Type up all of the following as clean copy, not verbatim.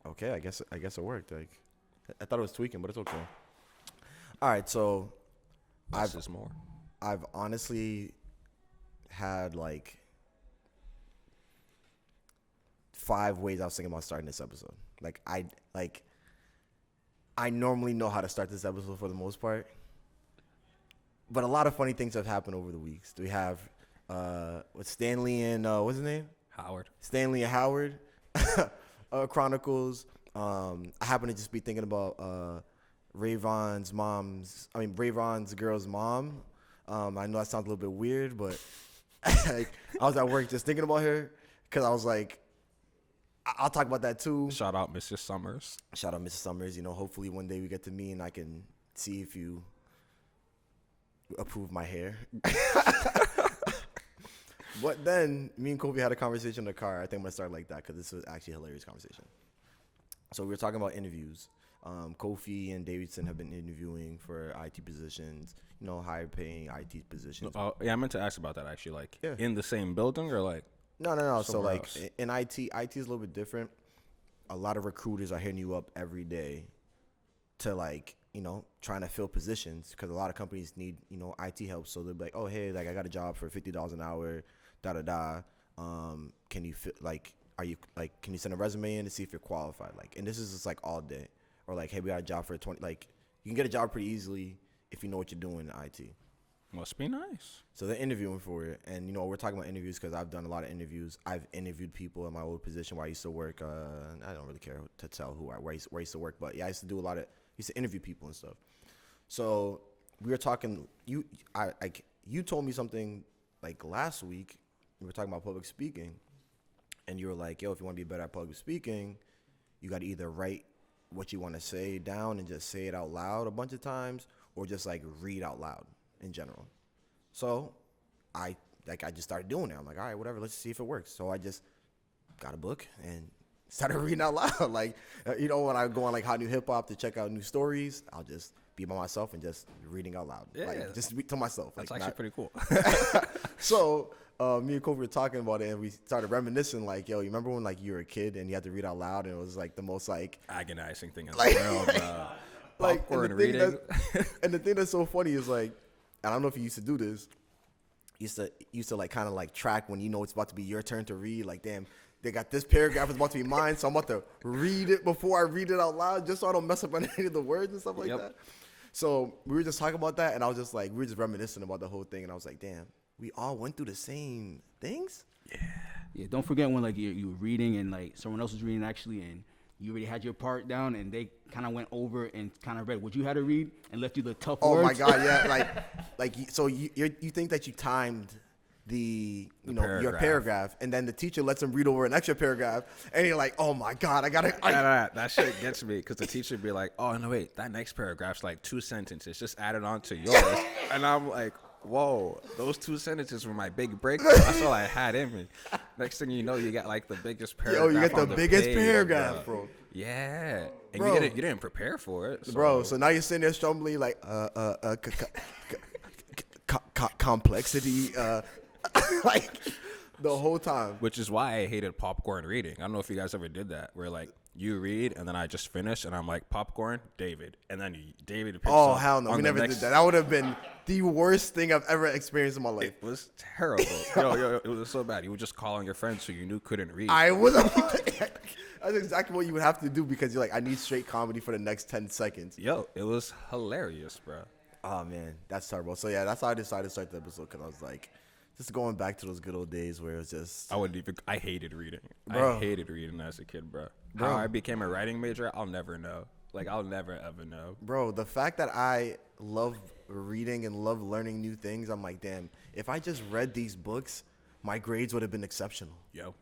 Okay, I guess it worked. Like, I thought it was tweaking, but it's okay. All right, so Less is more. I've honestly had like 5 ways I was thinking about starting this episode. I normally know how to start this episode for the most part, but a lot of funny things have happened over the weeks. We have with Stanley and what's his name? Howard. Stanley and Howard Chronicles. I happen to just be thinking about Rayvon's girl's mom. I know that sounds a little bit weird, but like, I was at work just thinking about her because I was like, I'll talk about that too. Shout out Mrs. Summers. Shout out Mrs. Summers. You know, hopefully one day we get to meet and I can see if you approve my hair. But then me and Kobe had a conversation in the car. I think I'm going to start like that because this was actually a hilarious conversation. So we were talking about interviews. Kofi and Davidson have been interviewing for IT positions, you know, higher paying IT positions. Yeah, I meant to ask about that actually. Like, Yeah. in the same building or like? No. So like else? in IT is a little bit different. A lot of recruiters are hitting you up every day to like, you know, trying to fill positions because a lot of companies need, you know, IT help. So they'll be like, oh, hey, like I got a job for $50 an hour, Can you fit can you send a resume in to see if you're qualified? Like, and this is just like all day. Or like, hey, we got a job for 20. Like, you can get a job pretty easily if you know what you're doing in IT. Must be nice. So they're interviewing for it, and you know we're talking about interviews because I've done a lot of interviews. I've interviewed people in my old position where I used to work. I don't really care to tell where I used to work, but yeah, I used to do used to interview people and stuff. So we were talking. You told me something like last week. We were talking about public speaking, and you were like, "Yo, if you want to be better at public speaking, you got to either write what you want to say down and just say it out loud a bunch of times, or just like read out loud in general." So I just started doing it. I'm like, all right, whatever, let's see if it works. So I just got a book and started reading out loud. Like, you know, when I go on like Hot New Hip Hop to check out new stories, I'll just be by myself and just reading out loud. Yeah, like, just to myself. That's like, actually pretty cool. So me and Kobe were talking about it, and we started reminiscing. Like, yo, you remember when like you were a kid and you had to read out loud, and it was like the most like agonizing thing in like, the world, bro. Like, Popcorn reading. And the thing that's so funny is like, I don't know if you used to do this. Used to like kind of like track when you know it's about to be your turn to read. Like, damn, they got this paragraph is about to be mine, so I'm about to read it before I read it out loud, just so I don't mess up on any of the words and stuff like that. So we were just talking about that, and I was just like, we were just reminiscing about the whole thing, and I was like, damn, we all went through the same things. Yeah. Don't forget when like you were reading and like someone else was reading actually, and you already had your part down, and they kind of went over and kind of read what you had to read and left you the tough words. Oh my God, yeah, so you think that you timed your paragraph, and then the teacher lets them read over an extra paragraph, and you're like, oh my God, that shit gets me because the teacher would be like, oh no wait, that next paragraph's like 2 sentences, just add it on to yours, and I'm like, whoa, those 2 sentences were my big breakthrough. That's all I had in me. Next thing you know, you got like the biggest paragraph. Yo, you get the biggest page, paragraph, bro. Yeah, and bro, you didn't prepare for it, bro. So now you're sitting there stumbling like complexity, like the whole time. Which is why I hated popcorn reading. I don't know if you guys ever did that, where like you read and then I just finish and I'm like, popcorn, David, and then David picks Oh up hell no, on we the never next. did that. That would have been the worst thing I've ever experienced in my life. It was terrible. yo, it was so bad. You would just call on your friends who you knew couldn't read. I was. That's exactly what you would have to do because you're like, I need straight comedy for the next 10 seconds. Yo, it was hilarious, bro. Oh man, that's terrible. So yeah, that's how I decided to start the episode because I was like, just going back to those good old days where it was just. I hated reading. Bro. I hated reading as a kid, bro. How I became a writing major, I'll never know. Like, I'll never, ever know. Bro, the fact that I love reading and love learning new things, I'm like, damn, if I just read these books, my grades would have been exceptional. Yo.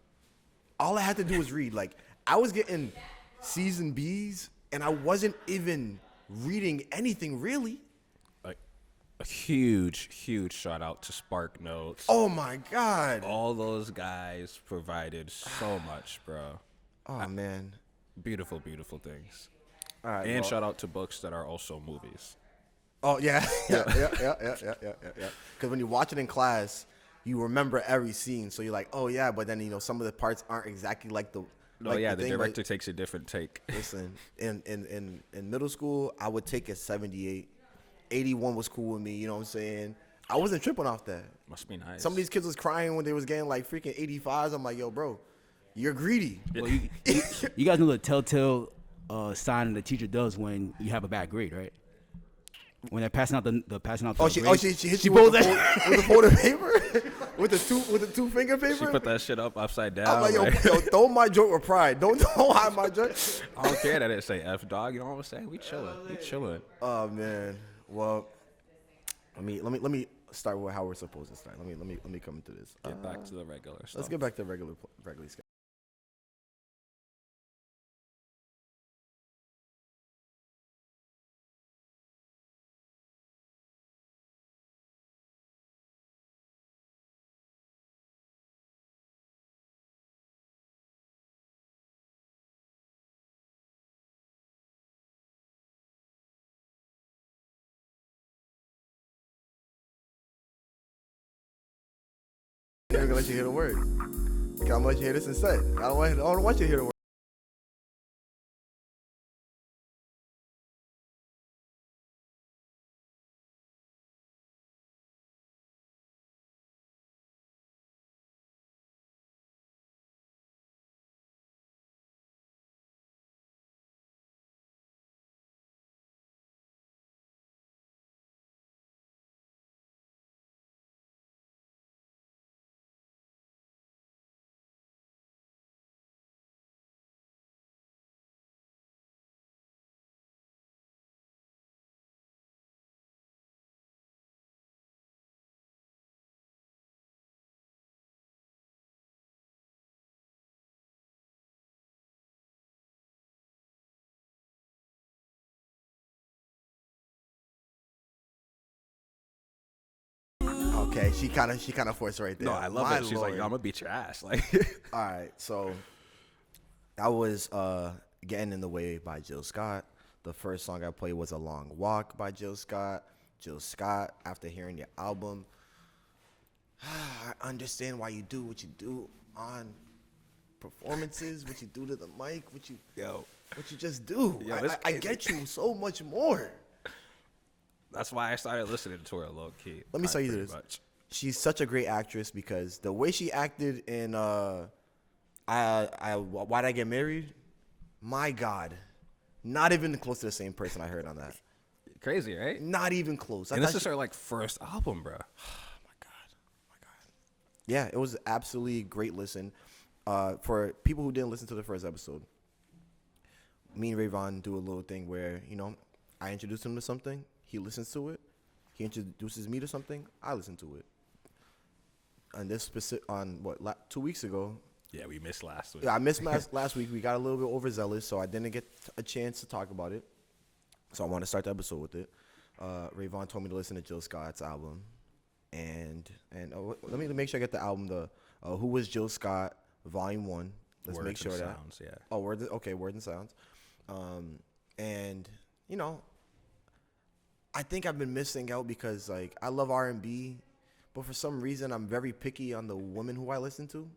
All I had to do was read. Like, I was getting C's and B's, and I wasn't even reading anything really. Like, a huge shout out to Spark Notes. Oh, my God. All those guys provided so much, bro. Oh, man. Beautiful, beautiful things. All right, And shout out to books that are also movies. Oh, yeah. Yeah. Because when you watch it in class, you remember every scene. So you're like, oh, yeah. But then, some of the parts aren't exactly like the No, like, yeah, the thing, director like, takes a different take. listen, in middle school, I would take a 78. 81 was cool with me. You know what I'm saying? I wasn't tripping off that. Must be nice. Some of these kids was crying when they was getting like freaking 85s. I'm like, yo, bro, you're greedy. Well, you guys know the telltale sign the teacher does when you have a bad grade, right? When they're passing out the passing out. She grades, hit you with the folded paper, with the two finger paper. She put that shit up upside down. I'm like, yo, throw my joint with pride. Don't hide my joint. I don't care that it say F dog. You know what I'm saying? We chilling. We chilling. Oh man. Well, let me start with how we're supposed to start. Let me come into this. Get back to the regular stuff. Let's get back to regularly scheduled. I'm gonna let you hear the word. I'm gonna let you hear this instead. I don't want you to hear the word. Okay, she kind of forced it right there. No, I love My it. She's like, Lord. yo, I'm gonna beat your ass. Like, All right, so that was Getting in the Way by Jill Scott. The first song I played was A Long Walk by Jill Scott. Jill Scott, after hearing your album, I understand why you do what you do on performances, what you do to the mic, what you just do. Yo, that's I crazy. get you so much more. that's why I started listening to her low key. Let me tell you pretty this. much. She's such a great actress because the way she acted in Why'd I Get Married? My God. Not even close to the same person I heard on that. Crazy, right? Not even close. I And this thought is her like first album, bro. my God. Yeah, it was absolutely a great listen. For people who didn't listen to the first episode, me and Rayvon do a little thing where, I introduce him to something, he listens to it. He introduces me to something, I listen to it. And this specific, 2 weeks ago, Yeah, we missed last week. yeah, I missed last week. We got a little bit overzealous, so I didn't get a chance to talk about it. So I want to start the episode with it. Rayvon told me to listen to Jill Scott's album, and let me make sure I get the album. The Who Was Jill Scott, Volume 1. Let's Words make sure and that. Sounds, yeah. Oh, Words and Sounds. And I think I've been missing out because like I love R&B, but for some reason I'm very picky on the women who I listen to.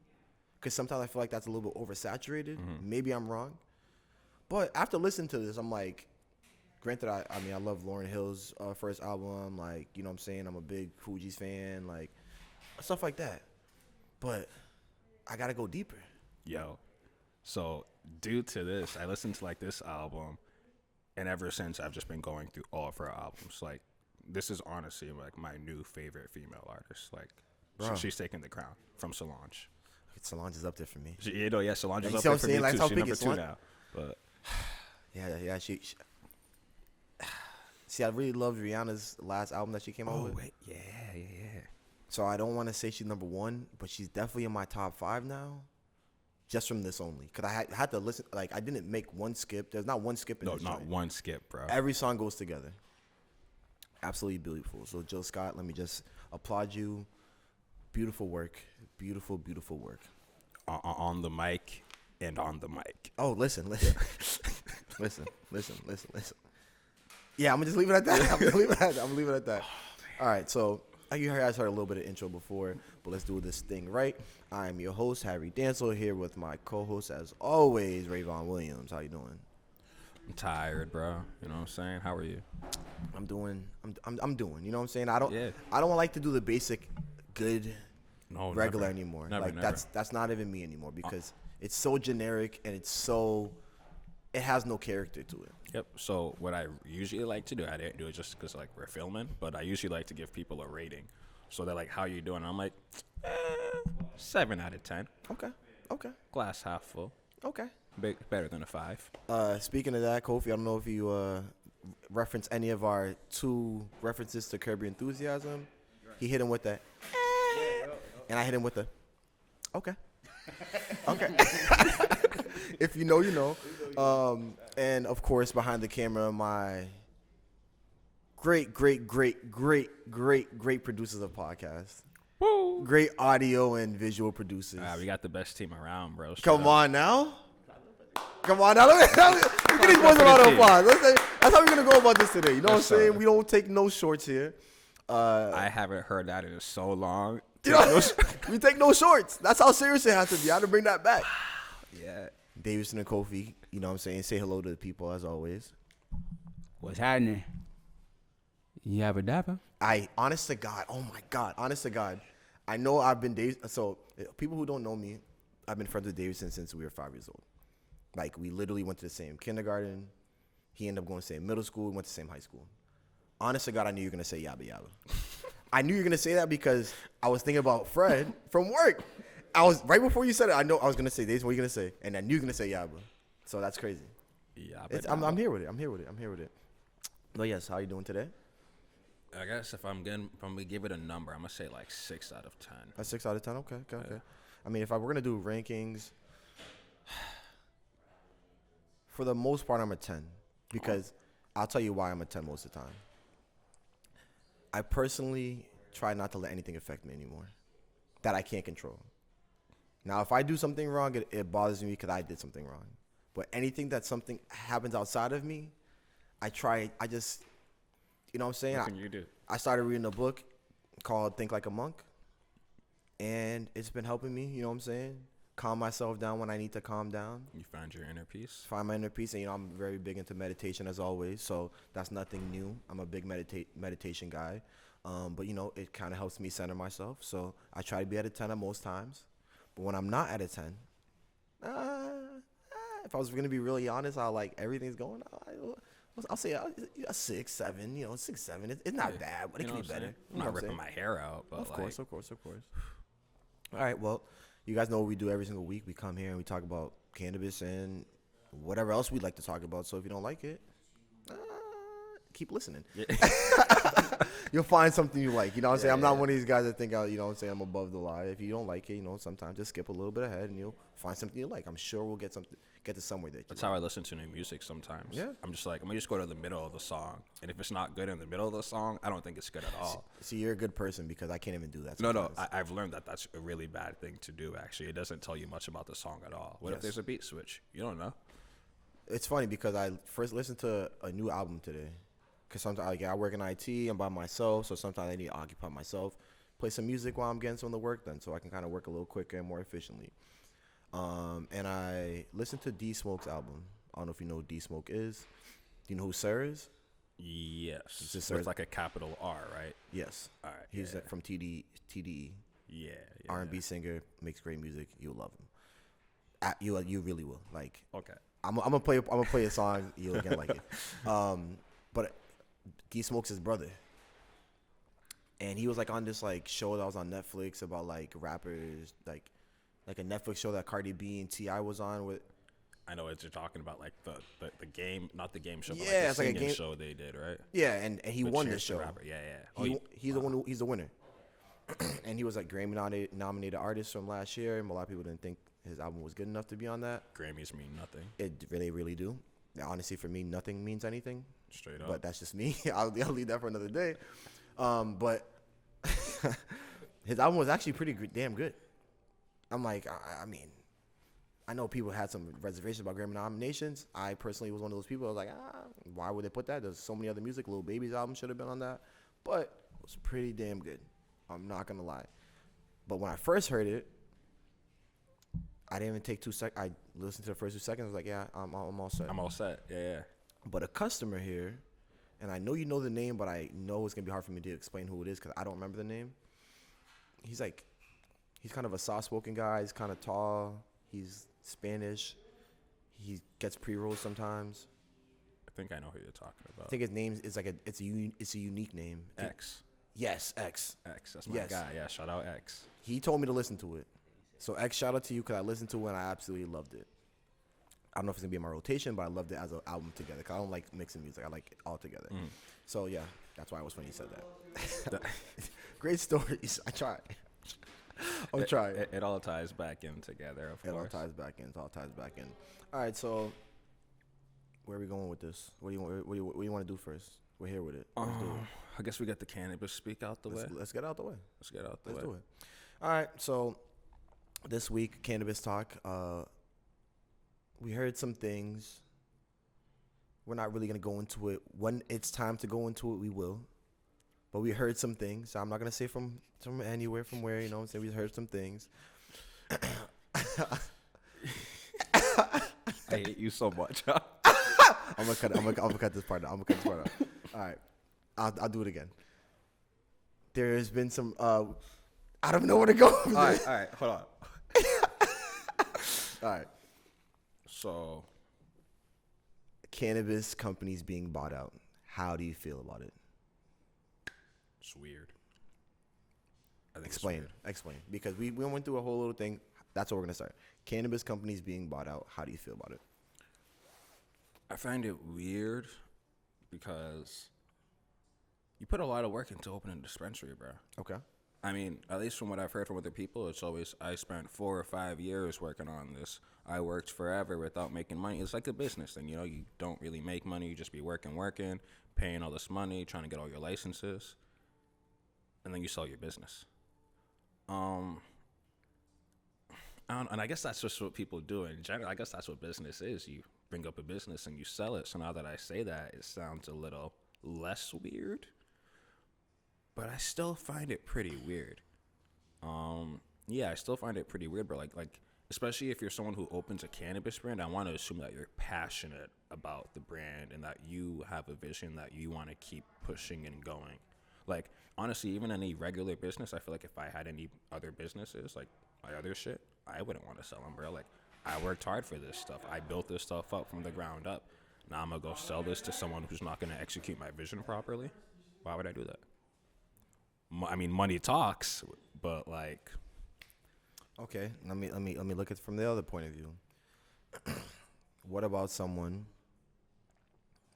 Because sometimes I feel like that's a little bit oversaturated. Mm-hmm. Maybe I'm wrong. But after listening to this, I'm like, granted, I love Lauryn Hill's first album. Like, you know what I'm saying? I'm a big Fugees fan. Like, stuff like that. But I got to go deeper. Yo, so due to this, I listened to like this album, and ever since I've just been going through all of her albums. Like, this is honestly like my new favorite female artist. Like, she's taking the crown from Solange. Solange is up there for me. Solange is You up see there what I'm for saying? me Like, too. how She's big number is 2 Solange? now. But Yeah. See, I really loved Rihanna's last album that she came out with. yeah. So I don't want to say she's number 1, but she's definitely in my top 5 now. Just from this only. Because I had to listen. Like, I didn't make one skip. There's not one skip in No, this not joint. one skip, bro. Every song goes together. Absolutely beautiful. So, Jill Scott, let me just applaud you. Beautiful work. Beautiful, beautiful work. On the mic and on the mic. Oh, listen. listen. Yeah, I'm going to just leave it at that. I'm going to leave it at that. All right, so You guys heard a little bit of intro before, but let's do this thing right. I'm your host, Harry Dancel, here with my co-host, as always, Rayvon Williams. How you doing? I'm tired, bro. You know what I'm saying? How are you? I'm doing. You know what I'm saying? I don't Yeah. like to do the basic good No, regular never. anymore. Never, like never. that's not even me anymore because it's so generic and it has no character to it. Yep. So what I usually like to do, I didn't do it just because like we're filming, but I usually like to give people a rating. So they're like, "How you doing?" And I'm like, 7 out of 10. Okay. Glass half full. Okay. Better than a 5. Speaking of that, Kofi, I don't know if you reference any of our 2 references to Curb Your Enthusiasm. He hit him with that, and I hit him with the, okay. If you know, you know. And of course, behind the camera, my great producers of podcasts. Woo! Great audio and visual producers. We got the best team around, bro. Come on now. Let's get these boys a round of applause. That's how we're going to go about this today. You know what I'm saying? We don't take no shorts here. I haven't heard that in so long. We take no shorts. That's how serious it has to be. I had to bring that back. Yeah. Davidson and Kofi, you know what I'm saying? Say hello to the people as always. What's happening? You have a dapper? Honest to God, I know I've been Davidson. So people who don't know me, I've been friends with Davidson since we were 5 years old. Like, we literally went to the same kindergarten. He ended up going to the same middle school. We went to the same high school. Honest to God, I knew you were going to say yabba yabba. I knew you were going to say that because I was thinking about Fred from work. Right before you said it, I know I was going to say, Davidson, what are you going to say? And I knew you were going to say yabba. So that's crazy. I'm here with it. But yes, how you doing today? I guess if I'm going to give it a number, I'm going to say like 6 out of 10. A 6 out of 10? Okay. I mean, if I were going to do rankings, for the most part, I'm a 10. Because I'll tell you why I'm a 10 most of the time. I personally try not to let anything affect me anymore that I can't control. Now, if I do something wrong, it bothers me because I did something wrong. But anything that something happens outside of me, you know what I'm saying? What can you do? I started reading a book called Think Like a Monk, and it's been helping me, you know what I'm saying? Calm myself down when I need to calm down. You find your inner peace? Find my inner peace, and, you know, I'm very big into meditation as always, so that's nothing new. I'm a big meditation guy, but, you know, it kind of helps me center myself, so I try to be at a 10 at most times, but when I'm not at a 10, if I was going to be really honest, everything's going on. I'll say a 6, 7, 6, 7. It's not bad, but it can be better. I'm not ripping my hair out, but Of course. All right, well, you guys know what we do every single week. We come here and we talk about cannabis and whatever else we'd like to talk about. So if you don't like it, keep listening. Yeah. You'll find something you like. You know what I'm saying? I'm not one of these guys that think, you know what I'm saying, I'm above the lie. If you don't like it, sometimes just skip a little bit ahead and you'll find something you like. I'm sure we'll get to somewhere that you That's like. how I listen to new music sometimes. Yeah. I'm just like, I'm going to just go to the middle of the song. And if it's not good in the middle of the song, I don't think it's good at all. See, you're a good person because I can't even do that No, sometimes. I've learned that that's a really bad thing to do, actually. It doesn't tell you much about the song at all. What if there's a beat switch? You don't know. It's funny because I first listened to a new album today. Because sometimes I work in IT, I'm by myself, so sometimes I need to occupy myself, play some music while I'm getting some of the work done so I can kind of work a little quicker and more efficiently. And I listened to D Smoke's album. I don't know if you know who D Smoke is. Do you know who Sir is? Yes. It's With like a capital R, right? Yes. All right. He's from TDE. Yeah. R&B singer, makes great music. You'll love him. You really will. Like, Okay. I'm gonna play a song. You'll again like it. But D Smoke's his brother, and he was like on this like show that was on Netflix about like rappers, like a Netflix show that Cardi B and T.I. was on with. I know what you're talking about, like the game, not the game show, but Yeah, like it's the like a singing game show they did, right? Yeah, and he With won Chance this the show. Rapper. Yeah. He's the winner. And he was like Grammy nominated artist from last year, and a lot of people didn't think his album was good enough to be on that. Grammys mean nothing. It really do. Honestly, for me, nothing means anything. Straight up. But that's just me. I'll leave that for another day. But his album was actually pretty damn good. I'm like, I mean, I know people had some reservations about Grammy nominations. I personally was one of those people. I was like, why would they put that? There's so many other music. Lil Baby's album should have been on that. But it was pretty damn good. I'm not gonna lie. But when I first heard it, I didn't even take 2 seconds. I listened to the first 2 seconds. I was like, yeah, I'm all set. I'm all set. Yeah. But a customer here, and I know you know the name, but I know it's gonna be hard for me to explain who it is because I don't remember the name. He's kind of a soft-spoken guy. He's kind of tall. He's Spanish. He gets pre-rolls sometimes. I think I know who you're talking about. I think his name is it's a unique name. X. Yes, X. X. That's my guy. Yeah. Shout out X. He told me to listen to it. So X, shout out to you because I listened to it and I absolutely loved it. I don't know if it's gonna be in my rotation, but I loved it as an album together. Cause I don't like mixing music. I like it all together. So yeah, that's why it was funny you said that. Great stories. I try. I'm trying. It all ties back in together, of course. It all ties back in. All right, so where are we going with this? What do you want to do first? We're here with it. Let's do it. I guess we got the cannabis speak out the way. Let's get out the way. Let's get out the way. Let's do it. All right, so this week, cannabis talk. We heard some things. We're not really going to go into it. When it's time to go into it, we will. But we heard some things. I'm not going to say from anywhere, from where, you know what I'm saying? We heard some things. I hate you so much. I'm gonna cut this part out. All right. I'll do it again. There has been some, I don't know where to go. All right, hold on. All right. So, cannabis companies being bought out. How do you feel about it? it's weird. I think Explain. Because we went through a whole little thing. That's where we're going to start. Cannabis companies being bought out. How do you feel about it? I find it weird because you put a lot of work into opening a dispensary, bro. Okay. I mean, at least from what I've heard from other people, it's always, I spent 4 or 5 years working on this. I worked forever without making money. It's like a business thing, you know? You don't really make money. You just be working, paying all this money, trying to get all your licenses, and then you sell your business. And I guess that's just what people do in general. I guess that's what business is. You bring up a business and you sell it. So now that I say that, it sounds a little less weird. But I still find it pretty weird. Yeah, I still find it pretty weird. But like, especially if you're someone who opens a cannabis brand, I want to assume that you're passionate about the brand and that you have a vision that you want to keep pushing and going. Like, honestly, even any regular business, I feel like if I had any other businesses, like my other shit, I wouldn't want to sell them, bro. Like, I worked hard for this stuff. I built this stuff up from the ground up. Now I'm going to go sell this to someone who's not going to execute my vision properly. Why would I do that? I mean, money talks, but like... Okay, let me look at it from the other point of view. What about someone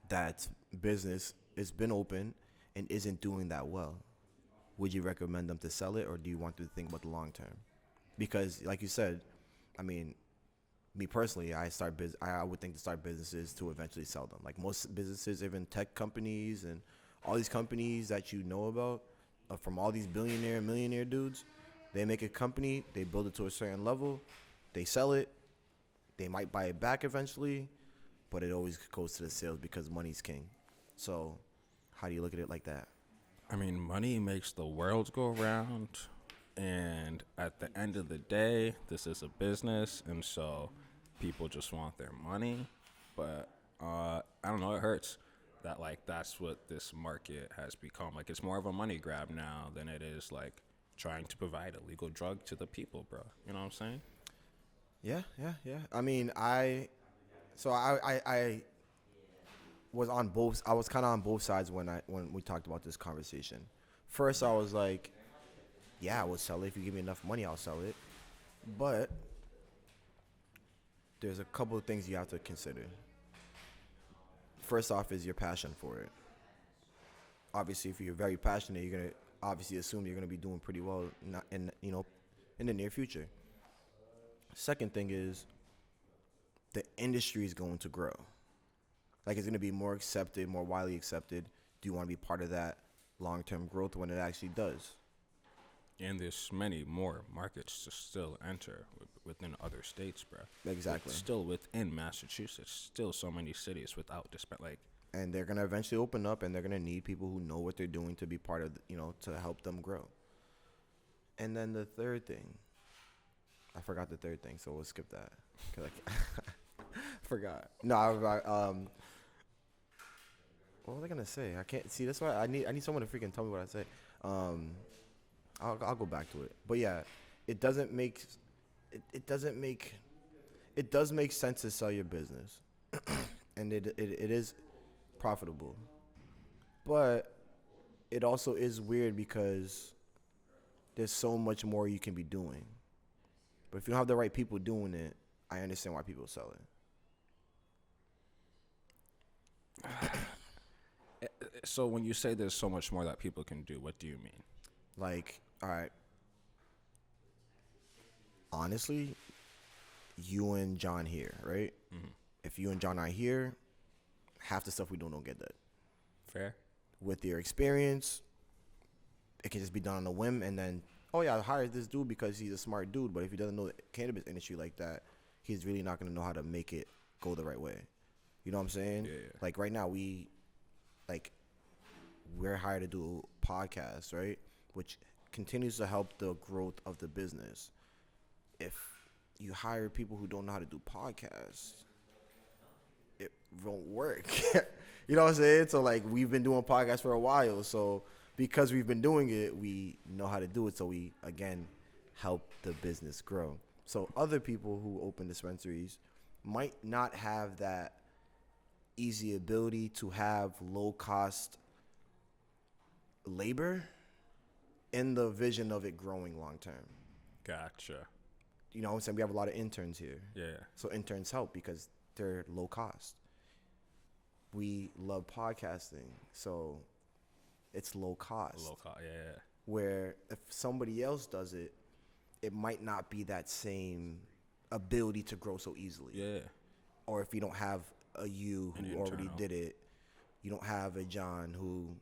that business has been open and isn't doing that well? Would you recommend them to sell it, or do you want to think about the long term? Because, like you said, I mean, me personally, I would think to start businesses to eventually sell them. Like most businesses, even tech companies and all these companies that you know about, from all these billionaire, millionaire dudes, they make a company, they build it to a certain level, they sell it, they might buy it back eventually, but it always goes to the sales because money's king. So how do you look at it like that? I mean, money makes the world go round, and at the end of the day, this is a business, and so people just want their money. But I don't know, it hurts that like that's what this market has become. Like, it's more of a money grab now than it is like trying to provide a legal drug to the people, bro. You know what I'm saying? Yeah. I mean, I was kind of on both sides when we talked about this conversation. First, I was like, yeah, I would sell it. If you give me enough money, I'll sell it. But there's a couple of things you have to consider. First off is your passion for it. Obviously, if you're very passionate, you're going to obviously assume you're going to be doing pretty well in the near future. Second thing is the industry is going to grow. Like, it's going to be more accepted, more widely accepted. Do you want to be part of that long-term growth when it actually does? And there's many more markets to still enter within other states, bro. Exactly. Still within Massachusetts, still so many cities without And they're going to eventually open up, and they're going to need people who know what they're doing to be part of, to help them grow. And then the third thing, I forgot the third thing, so we'll skip that. 'Cause forgot. No, what was I gonna say? I can't see. That's why I need someone to freaking tell me what I say. I'll go back to it. But yeah, it doesn't make it does make sense to sell your business, and it is profitable, but it also is weird because there's so much more you can be doing. But if you don't have the right people doing it, I understand why people sell it. So when you say there's so much more that people can do, what do you mean? Like, all right, honestly, you and John here, right? Mm-hmm. If you and John are here, half the stuff we don't get that. Fair. With your experience, it can just be done on a whim, and then, oh yeah, I hired this dude because he's a smart dude. But if he doesn't know the cannabis industry like that, he's really not gonna know how to make it go the right way. You know what I'm saying? Yeah. Like right now, we're hired to do podcasts, right? Which continues to help the growth of the business. If you hire people who don't know how to do podcasts, it won't work. You know what I'm saying? So like we've been doing podcasts for a while, so because we've been doing it, we know how to do it. So we again help the business grow. So other people who open dispensaries might not have that easy ability to have low cost labor in the vision of it growing long term. Gotcha. You know what I'm saying? We have a lot of interns here. Yeah. So interns help because they're low cost. We love podcasting, so it's low cost. Low cost, yeah. Where if somebody else does it, it might not be that same ability to grow so easily. Yeah. Or if you don't have a you who already did it, you don't have a John who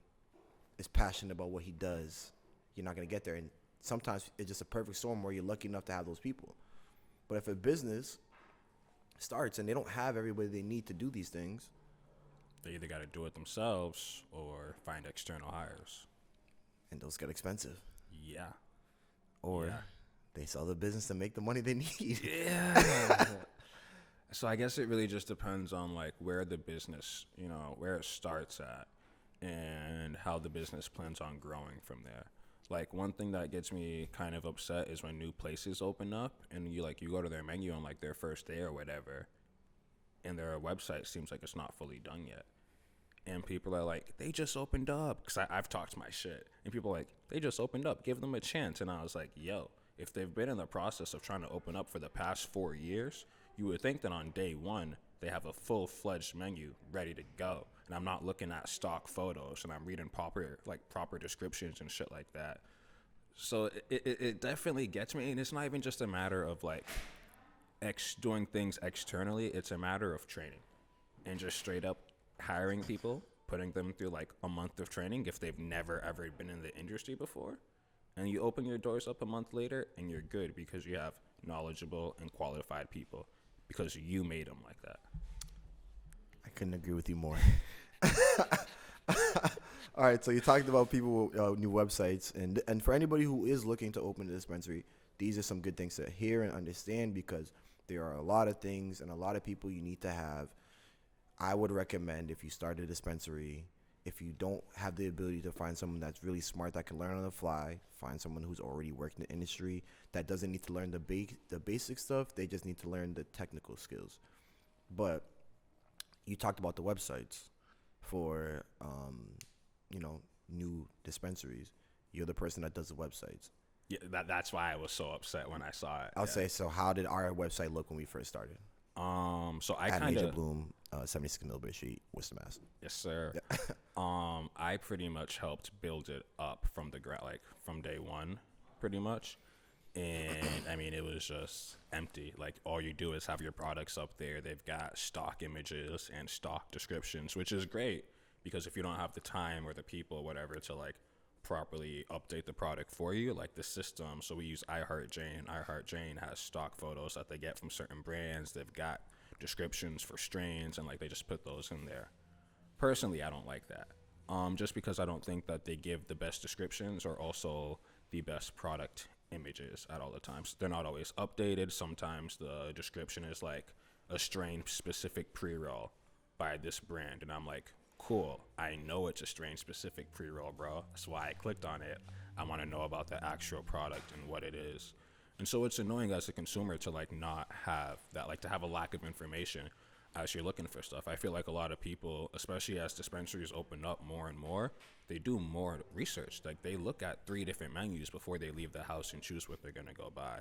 is passionate about what he does, you're not going to get there. And sometimes it's just a perfect storm where you're lucky enough to have those people. But if a business starts and they don't have everybody they need to do these things, they either got to do it themselves or find external hires. And those get expensive. Yeah. Or they sell the business to make the money they need. Yeah. So I guess it really just depends on like where the business, where it starts at and how the business plans on growing from there. Like one thing that gets me kind of upset is when new places open up and you go to their menu on like their first day or whatever, and their website seems like it's not fully done yet. And people are like, they just opened up. Because I've talked my shit. And people are like, they just opened up. Give them a chance. And I was like, yo, if they've been in the process of trying to open up for the past 4 years, you would think that on day one, they have a full-fledged menu ready to go. And I'm not looking at stock photos and I'm reading proper descriptions and shit like that. So it definitely gets me. And it's not even just a matter of like doing things externally. It's a matter of training and just straight up hiring people, putting them through like a month of training if they've never ever been in the industry before. And you open your doors up a month later and you're good because you have knowledgeable and qualified people because you made them like that. I couldn't agree with you more. All right, so you talked about people with new websites, and for anybody who is looking to open a dispensary, these are some good things to hear and understand because there are a lot of things and a lot of people you need to have. I would recommend if you start a dispensary, if you don't have the ability to find someone that's really smart that can learn on the fly, find someone who's already worked in the industry that doesn't need to learn the basic stuff. They just need to learn the technical skills. But you talked about the websites for, new dispensaries. You're the person that does the websites. Yeah, that's why I was so upset when I saw it. I'll say, so how did our website look when we first started? So I At kind Major of Bloom, 76 Millbury Street, Worcester, Mass. Yes, sir. Yeah. I pretty much helped build it up from the from day one, pretty much. And I mean, it was just empty. Like all you do is have your products up there. They've got stock images and stock descriptions, which is great because if you don't have the time or the people, whatever, to like properly update the product for you, like the system. So we use iHeartJane. iHeartJane has stock photos that they get from certain brands. They've got descriptions for strains and like they just put those in there. Personally, I don't like that. Just because I don't think that they give the best descriptions or also the best product images at all the times. They're not always updated. Sometimes the description is like a strain specific pre-roll by this brand, and I'm like, cool, I know it's a strain specific pre-roll, bro. That's why I clicked on it. I want to know about the actual product and what it is. And so it's annoying as a consumer to like not have that, like to have a lack of information as you're looking for stuff. I feel like a lot of people, especially as dispensaries open up more and more, they do more research. Like they look at 3 different menus before they leave the house and choose what they're going to go buy.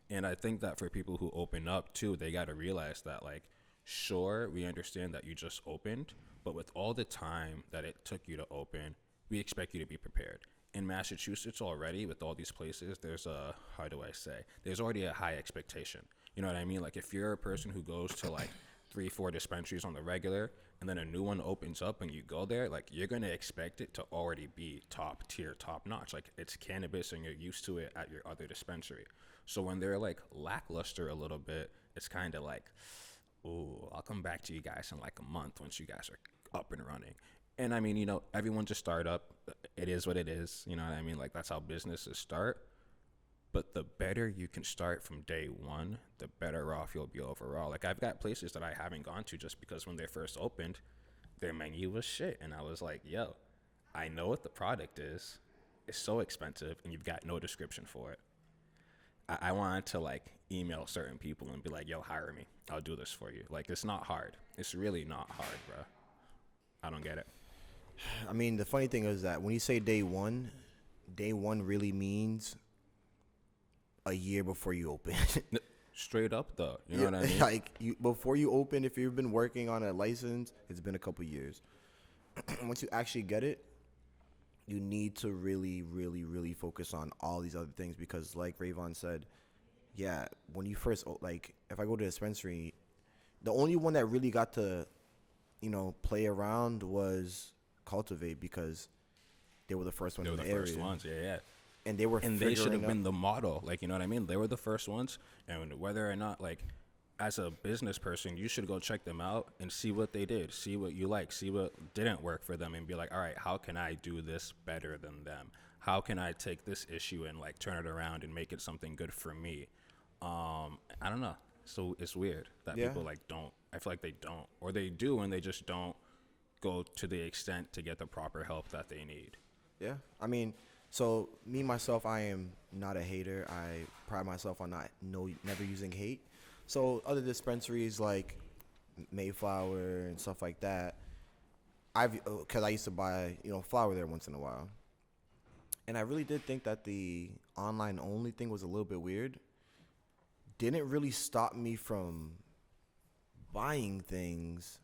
And I think that for people who open up too, they got to realize that, like, sure, we understand that you just opened, but with all the time that it took you to open, we expect you to be prepared. In Massachusetts already, with all these places, there's a, how do I say, there's already a high expectation. You know what I mean? Like if you're a person who goes to like 3-4 dispensaries on the regular, and then a new one opens up and you go there, like you're gonna expect it to already be top tier, top notch. Like it's cannabis and you're used to it at your other dispensary. So when they're like lackluster a little bit, it's kind of like, ooh, I'll come back to you guys in like a month once you guys are up and running. And I mean, you know, everyone's a startup. It is what it is. You know what I mean? Like that's how businesses start. But the better you can start from day one, the better off you'll be overall. Like I've got places that I haven't gone to just because when they first opened, their menu was shit. And I was like, yo, I know what the product is. It's so expensive and you've got no description for it. I wanted to like email certain people and be like, yo, hire me. I'll do this for you. Like it's not hard. It's really not hard, bro. I don't get it. I mean, the funny thing is that when you say day one really means a year before you open. Straight up though, you know what I mean? Like before you open, if you've been working on a license, it's been a couple years. Once you actually get it, you need to really, really, really focus on all these other things because, like Rayvon said, yeah, when you first like, if I go to a dispensary, the only one that really got to, you know, play around was Cultivate because they were the first ones They in were the the area. first ones, yeah. And they were And they should have figuring been the model, like, you know what I mean? They were the first ones, and whether or not, like, as a business person, you should go check them out and see what they did, see what you like, see what didn't work for them, and be like, all right, how can I do this better than them? How can I take this issue and like turn it around and make it something good for me? I don't know. So it's weird that Yeah. people like don't. I feel like they don't, or they do, and they just don't go to the extent to get the proper help that they need. Yeah, I mean, so me myself, I am not a hater. I pride myself on never using hate. So other dispensaries like Mayflower and stuff like that, because I used to buy flour there once in a while, and I really did think that the online only thing was a little bit weird. Didn't really stop me from buying things,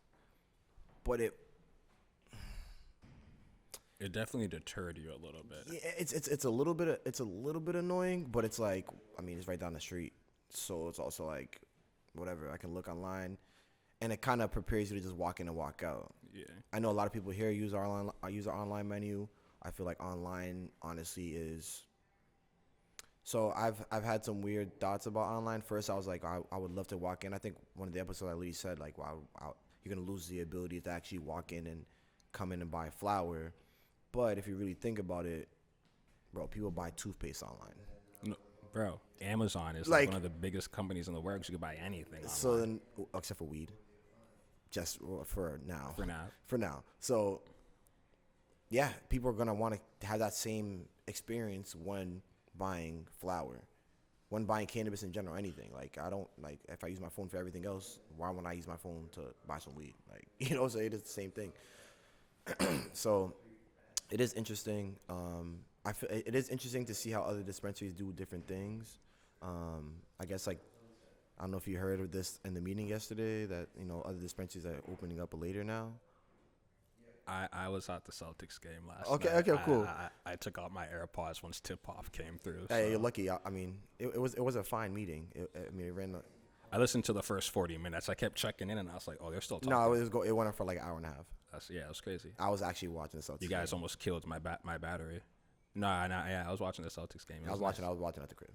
but it definitely deterred you a little bit. yeah, it's a little bit annoying, but it's like, I mean, it's right down the street, so it's also like whatever. I can look online, and it kind of prepares you to just walk in and walk out. Yeah. I know a lot of people here use our online menu. I feel like online honestly is. So I've had some weird thoughts about online. First, I was like, I would love to walk in. I think one of the episodes I literally said like, wow, you're gonna lose the ability to actually walk in and come in and buy flour. But if you really think about it, bro, people buy toothpaste online. No, bro, Amazon is Like- one of the biggest companies in the world. You can buy anything online. So then, except for weed, just for now. For now. So, yeah, people are gonna want to have that same experience when buying flour, when buying cannabis in general, anything. Like I don't like if I use my phone for everything else. Why wouldn't I use my phone to buy some weed? Like so it is the same thing. So, it is interesting. I feel it is interesting to see how other dispensaries do different things. I guess like. I don't know if you heard of this in the meeting yesterday that, other dispensaries are opening up later now. I was at the Celtics game last Okay, night. okay, cool. I took out my AirPods once tip-off came through. Hey, so. you're lucky. I mean, it was a fine meeting. It ran. I listened to the first 40 minutes. I kept checking in, and I was like, oh, they're still talking. No, it went on for like an hour and a half. It was crazy. I was actually watching the Celtics. You guys game. almost killed my battery. No, yeah, I was watching the Celtics game. I was watching at the crib.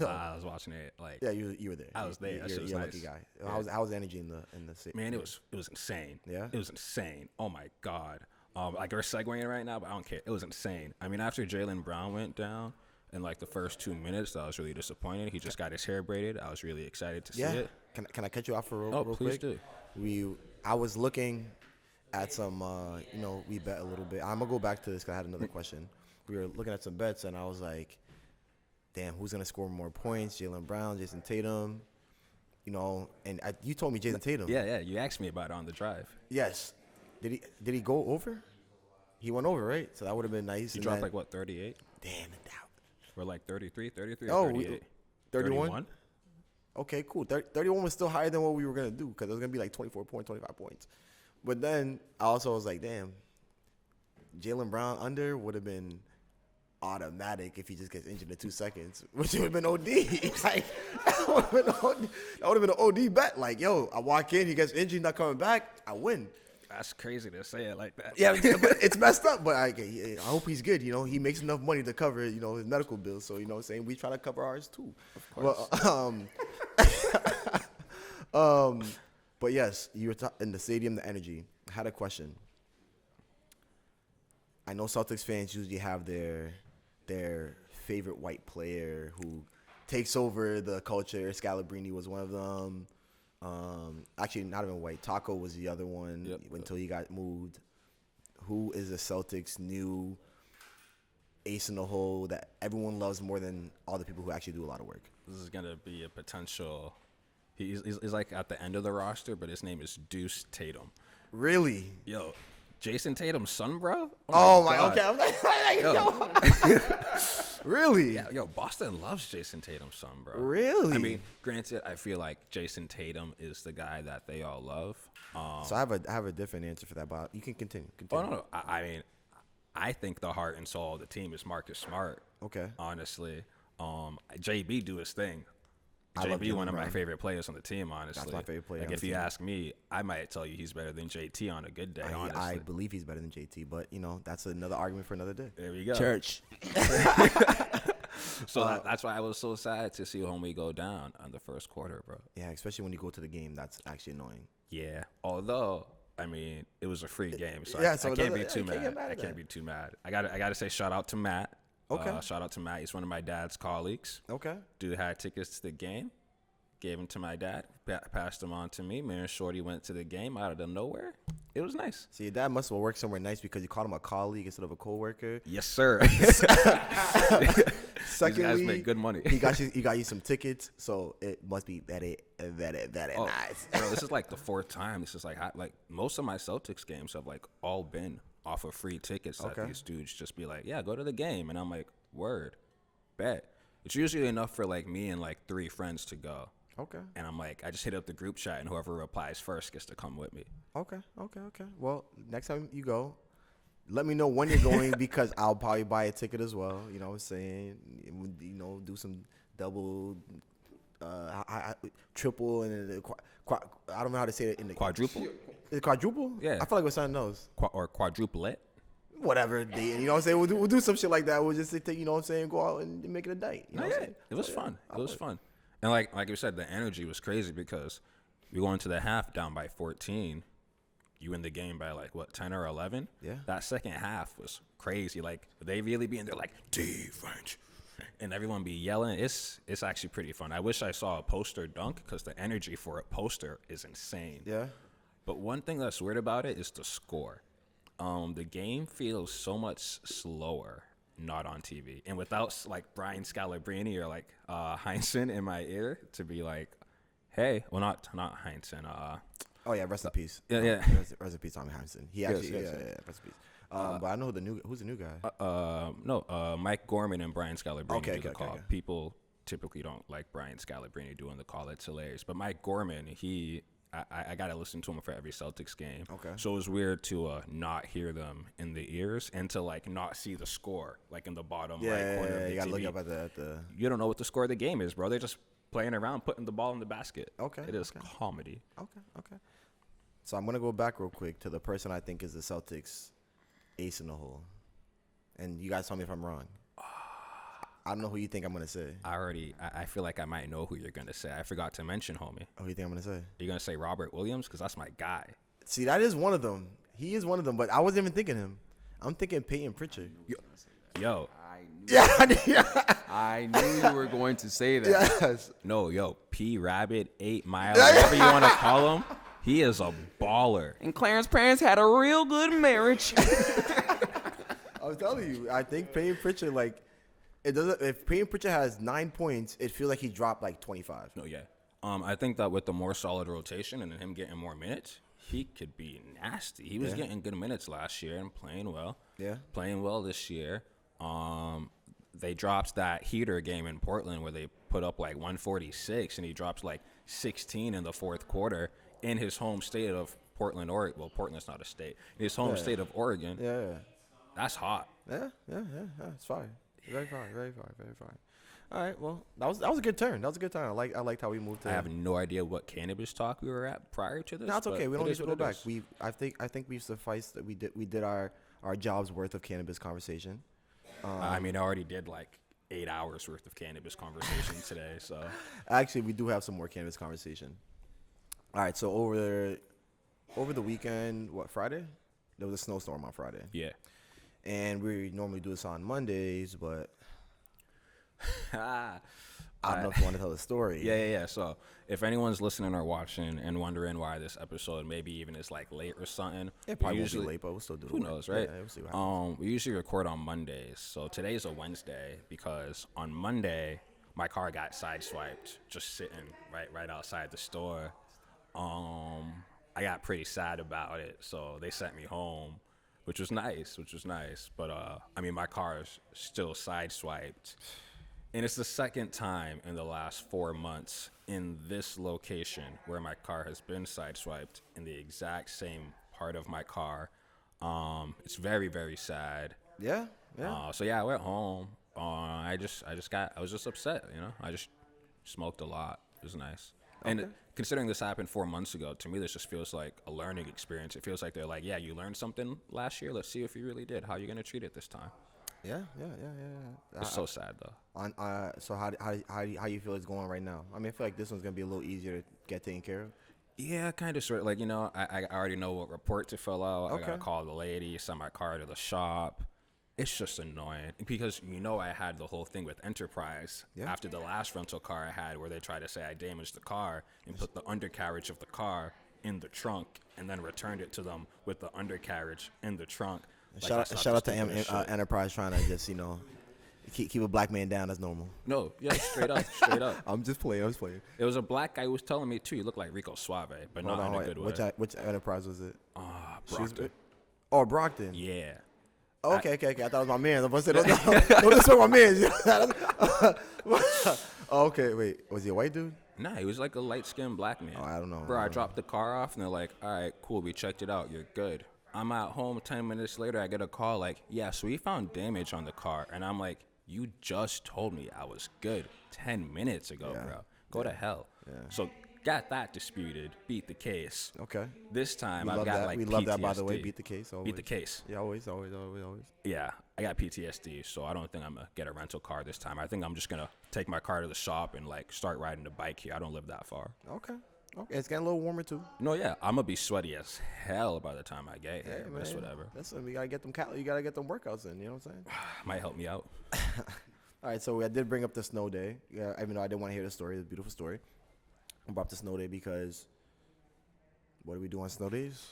I was watching it like. Yeah, you were there. I was there. That shit was you're a nice. lucky guy. Yeah. How was the energy in the city? Man, it was insane. Yeah? It was insane. Oh my god. Like we're segueing right now, but I don't care. It was insane. I mean, after Jaylen Brown went down, in like the first 2 minutes. I was really disappointed. He just got his hair braided. I was really excited to see it. Can I cut you off for real Please quick? do. I was looking at some, we bet a little bit. I'm gonna go back to this because I had another question. We were looking at some bets, and I was like, damn, who's gonna score more points? Jaylen Brown, Jason Tatum, and you told me Jason Tatum. Yeah. You asked me about it on the drive. Yes. Did he go over? He went over, right? So that would have been nice. He dropped 38? Damn it. We're like 33 Oh, or 38. 31? Okay, cool. 31 was still higher than what we were going to do because it was going to be like 24 points, 25 points. But then I also was like, damn, Jaylen Brown under would have been automatic if he just gets injured in 2 seconds, which would have been OD. Like, that would have been an OD bet. Like, yo, I walk in, he gets injured, not coming back, I win. That's crazy to say it like that. Yeah, but it's messed up. But I hope he's good. He makes enough money to cover, his medical bills. So, what I'm saying, we try to cover ours too. Of course. But yes, you were in the stadium, the energy. I had a question. I know Celtics fans usually have their favorite white player who takes over the culture. Scalabrine was one of them. Actually, not even white. Taco was the other one until he got moved. Who is the Celtics' new ace in the hole that everyone loves more than all the people who actually do a lot of work? This is going to be a potential. He's like at the end of the roster, but his name is Deuce Tatum. Really? Yo, Jason Tatum's son, bro? Oh my okay. I'm like, really? Yeah, yo, Boston loves Jason Tatum's son, bro. Really? I mean, granted, I feel like Jason Tatum is the guy that they all love. So I have a different answer for that, but you can continue. Oh, no. I mean, I think the heart and soul of the team is Marcus Smart. Okay. Honestly. JB do his thing. I love JB, one of Brown. my favorite players on the team, honestly. That's my favorite player. Like, on if the you team. ask me, I might tell you he's better than JT on a good day, honestly. I believe he's better than JT, but, that's another argument for another day. There we go. Church. So that's why I was so sad to see homie go down on the first quarter, bro. Yeah, especially when you go to the game. That's actually annoying. Yeah. Although, I mean, it was a free game, so Yeah, I so can't be I too can't mad. get mad I at can't that. be too mad. I gotta say shout out to Matt. Okay. Shout out to Matt. He's one of my dad's colleagues. Okay. Dude had tickets to the game. Gave him to my dad. Passed them on to me. Me and Shorty went to the game out of the nowhere. It was nice. See, your dad must have worked somewhere nice because you called him a colleague instead of a coworker. Yes, sir. Secondly, These guys make good money. he got you some tickets, so it must be very nice. Bro, this is like the fourth time. This is like most of my Celtics games have like all been off of free tickets that Okay. these dudes just be like, yeah, go to the game. And I'm like, word, bet. It's usually enough for like me and like 3 friends to go. Okay. And I'm like, I just hit up the group chat and whoever replies first gets to come with me. Okay. Well, next time you go, let me know when you're going because I'll probably buy a ticket as well. You know what I'm saying? Do some double, triple, and I don't know how to say it in the Quadruple? Is it quadruple? Yeah. I feel like we're signing those. Or quadruple it? Whatever. You know what I'm saying? We'll do some shit like that. We'll just take, you know what I'm saying, go out and make it a night. You know what I'm saying? It was fun. It was fun. And like you said, the energy was crazy because we go into the half down by 14. You win the game by like what, 10 or 11? Yeah. That second half was crazy. Like they really be in there like defense, and everyone be yelling. It's actually pretty fun. I wish I saw a poster dunk because the energy for a poster is insane. Yeah. But one thing that's weird about it is the score. The game feels so much slower not on TV. And without like Brian Scalabrine or like Heinsohn in my ear to be like, hey, well not Heinsohn. Oh yeah, rest in peace. Yeah. Rest in peace, Tommy Heinsohn. He actually, yes. rest in peace. But I know who's the new guy? Mike Gorman and Brian Scalabrine do the call. Okay. People typically don't like Brian Scalabrine doing the call. It's hilarious. But Mike Gorman, I got to listen to him for every Celtics game. Okay. So it was weird to not hear them in the ears and to like not see the score like in the bottom right corner of the you gotta TV. look up at the. You don't know what the score of the game is, bro. They're just playing around, putting the ball in the basket. Okay, It is okay. comedy. Okay. So I'm gonna go back real quick to the person I think is the Celtics ace in the hole, and you guys tell me if I'm wrong. I don't know who you think I'm gonna say. I feel like I might know who you're going to say. I forgot to mention, homie. Who do you think I'm gonna say? You're going to say Robert Williams? Because that's my guy. See, that is one of them. He is one of them, but I wasn't even thinking him. I'm thinking Peyton Pritchard. Yo, Yeah. I knew you were going to say that. Yes. No, yo, P Rabbit, 8 Mile, whatever you want to call him. He is a baller. And Clarence's parents had a real good marriage. I was telling you, I think Payne Pritchard, like, it doesn't. If Payne Pritchard has 9 points, it feels like he dropped like 25. No, yeah. I think that with the more solid rotation and him getting more minutes, he could be nasty. He was getting good minutes last year and playing well. Yeah. Playing well this year. They dropped that heater game in Portland where they put up like 146 and he drops like 16 in the fourth quarter in his home state of Portland, Oregon. Well, Portland's not a state. In his home state of Oregon. Yeah. That's hot. Yeah. It's fine. Very fine. All right. Well, that was a good turn. That was a good turn. I liked how we moved to. I have no idea what cannabis talk we were at prior to this. No, it's okay. We don't need to go back. We I think we've sufficed that we did our job's worth of cannabis conversation. I mean, I already did like 8 hours worth of cannabis conversation today. So Actually, we do have some more cannabis conversation. All right. So over the weekend, Friday? There was a snowstorm on Friday. yeah. And we normally do this on Mondays, but I don't know if you want to tell the story. Yeah. So if anyone's listening or watching and wondering why this episode maybe even is like late or something, It probably won't be late, but we'll still do it. Who knows, right? Yeah, we'll see what happens. We usually record on Mondays. So today's a Wednesday because on Monday my car got sideswiped just sitting right outside the store. I got pretty sad about it, so they sent me home, which was nice. But I mean, my car is still sideswiped. And it's the second time in the last 4 months in this location where my car has been sideswiped in the exact same part of my car. It's very, very sad. Yeah. So yeah, I went home. I was just upset, you know. I just smoked a lot. It was nice. And considering this happened 4 months ago, to me this just feels like a learning experience. It feels like they're like, yeah, you learned something last year. Let's see if you really did. How are you gonna treat it this time? Yeah. It's so sad though. So how you feel it's going right now? I mean, I feel like this one's gonna be a little easier to get taken care of. Yeah, kind of sort of. Like, you know, I already know what report to fill out. Okay. I gotta call the lady, send my car to the shop. It's just annoying because, you know, I had the whole thing with Enterprise after the last rental car I had where they tried to say I damaged the car and put the undercarriage of the car in the trunk and then returned it to them with the undercarriage in the trunk. Shout out to Enterprise trying to just, you know, keep a black man down. That's normal. No, yeah, straight up. I'm just playing. It was a black guy who was telling me, too, he looked like Rico Suave, but not in a good way. Which Enterprise was it? Brockton. Oh, Brockton. Yeah. Okay. I thought it was my man. I was about to say, no, this was my man. Okay, wait. Was he a white dude? Nah, he was like a light-skinned black man. Oh, I don't know. Bro, I dropped the car off, and they're like, all right, cool, we checked it out. You're good. I'm at home 10 minutes later. I get a call like, yeah, so we found damage on the car. And I'm like, you just told me I was good 10 minutes ago, bro. Go to hell. Yeah. So got that disputed, beat the case. Okay. This time We I've love got that. like We PTSD. love that, by the way. Beat the case. Always. Beat the case. Yeah, always. Yeah, I got PTSD, so I don't think I'm going to get a rental car this time. I think I'm just going to take my car to the shop and like start riding the bike here. I don't live that far. Okay. It's getting a little warmer too. No, yeah, I'm going to be sweaty as hell by the time I get here, but it's whatever. Listen, we got to get them you got to get them workouts in, you know what I'm saying? Might help me out. All right, so I did bring up the snow day. Yeah, even though I didn't want to hear the story, it's a beautiful story. I brought up the snow day because what do we do on snow days?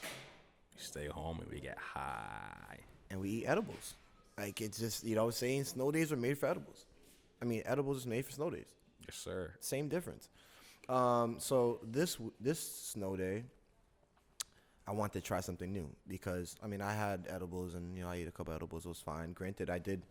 We stay home and we get high. And we eat edibles. Like, it's just, you know, saying snow days are made for edibles. I mean, edibles is made for snow days. Yes, sir. Same difference. So this snow day, I wanted to try something new because, I mean, I had edibles and, you know, I ate a couple edibles. It was fine. Granted, I did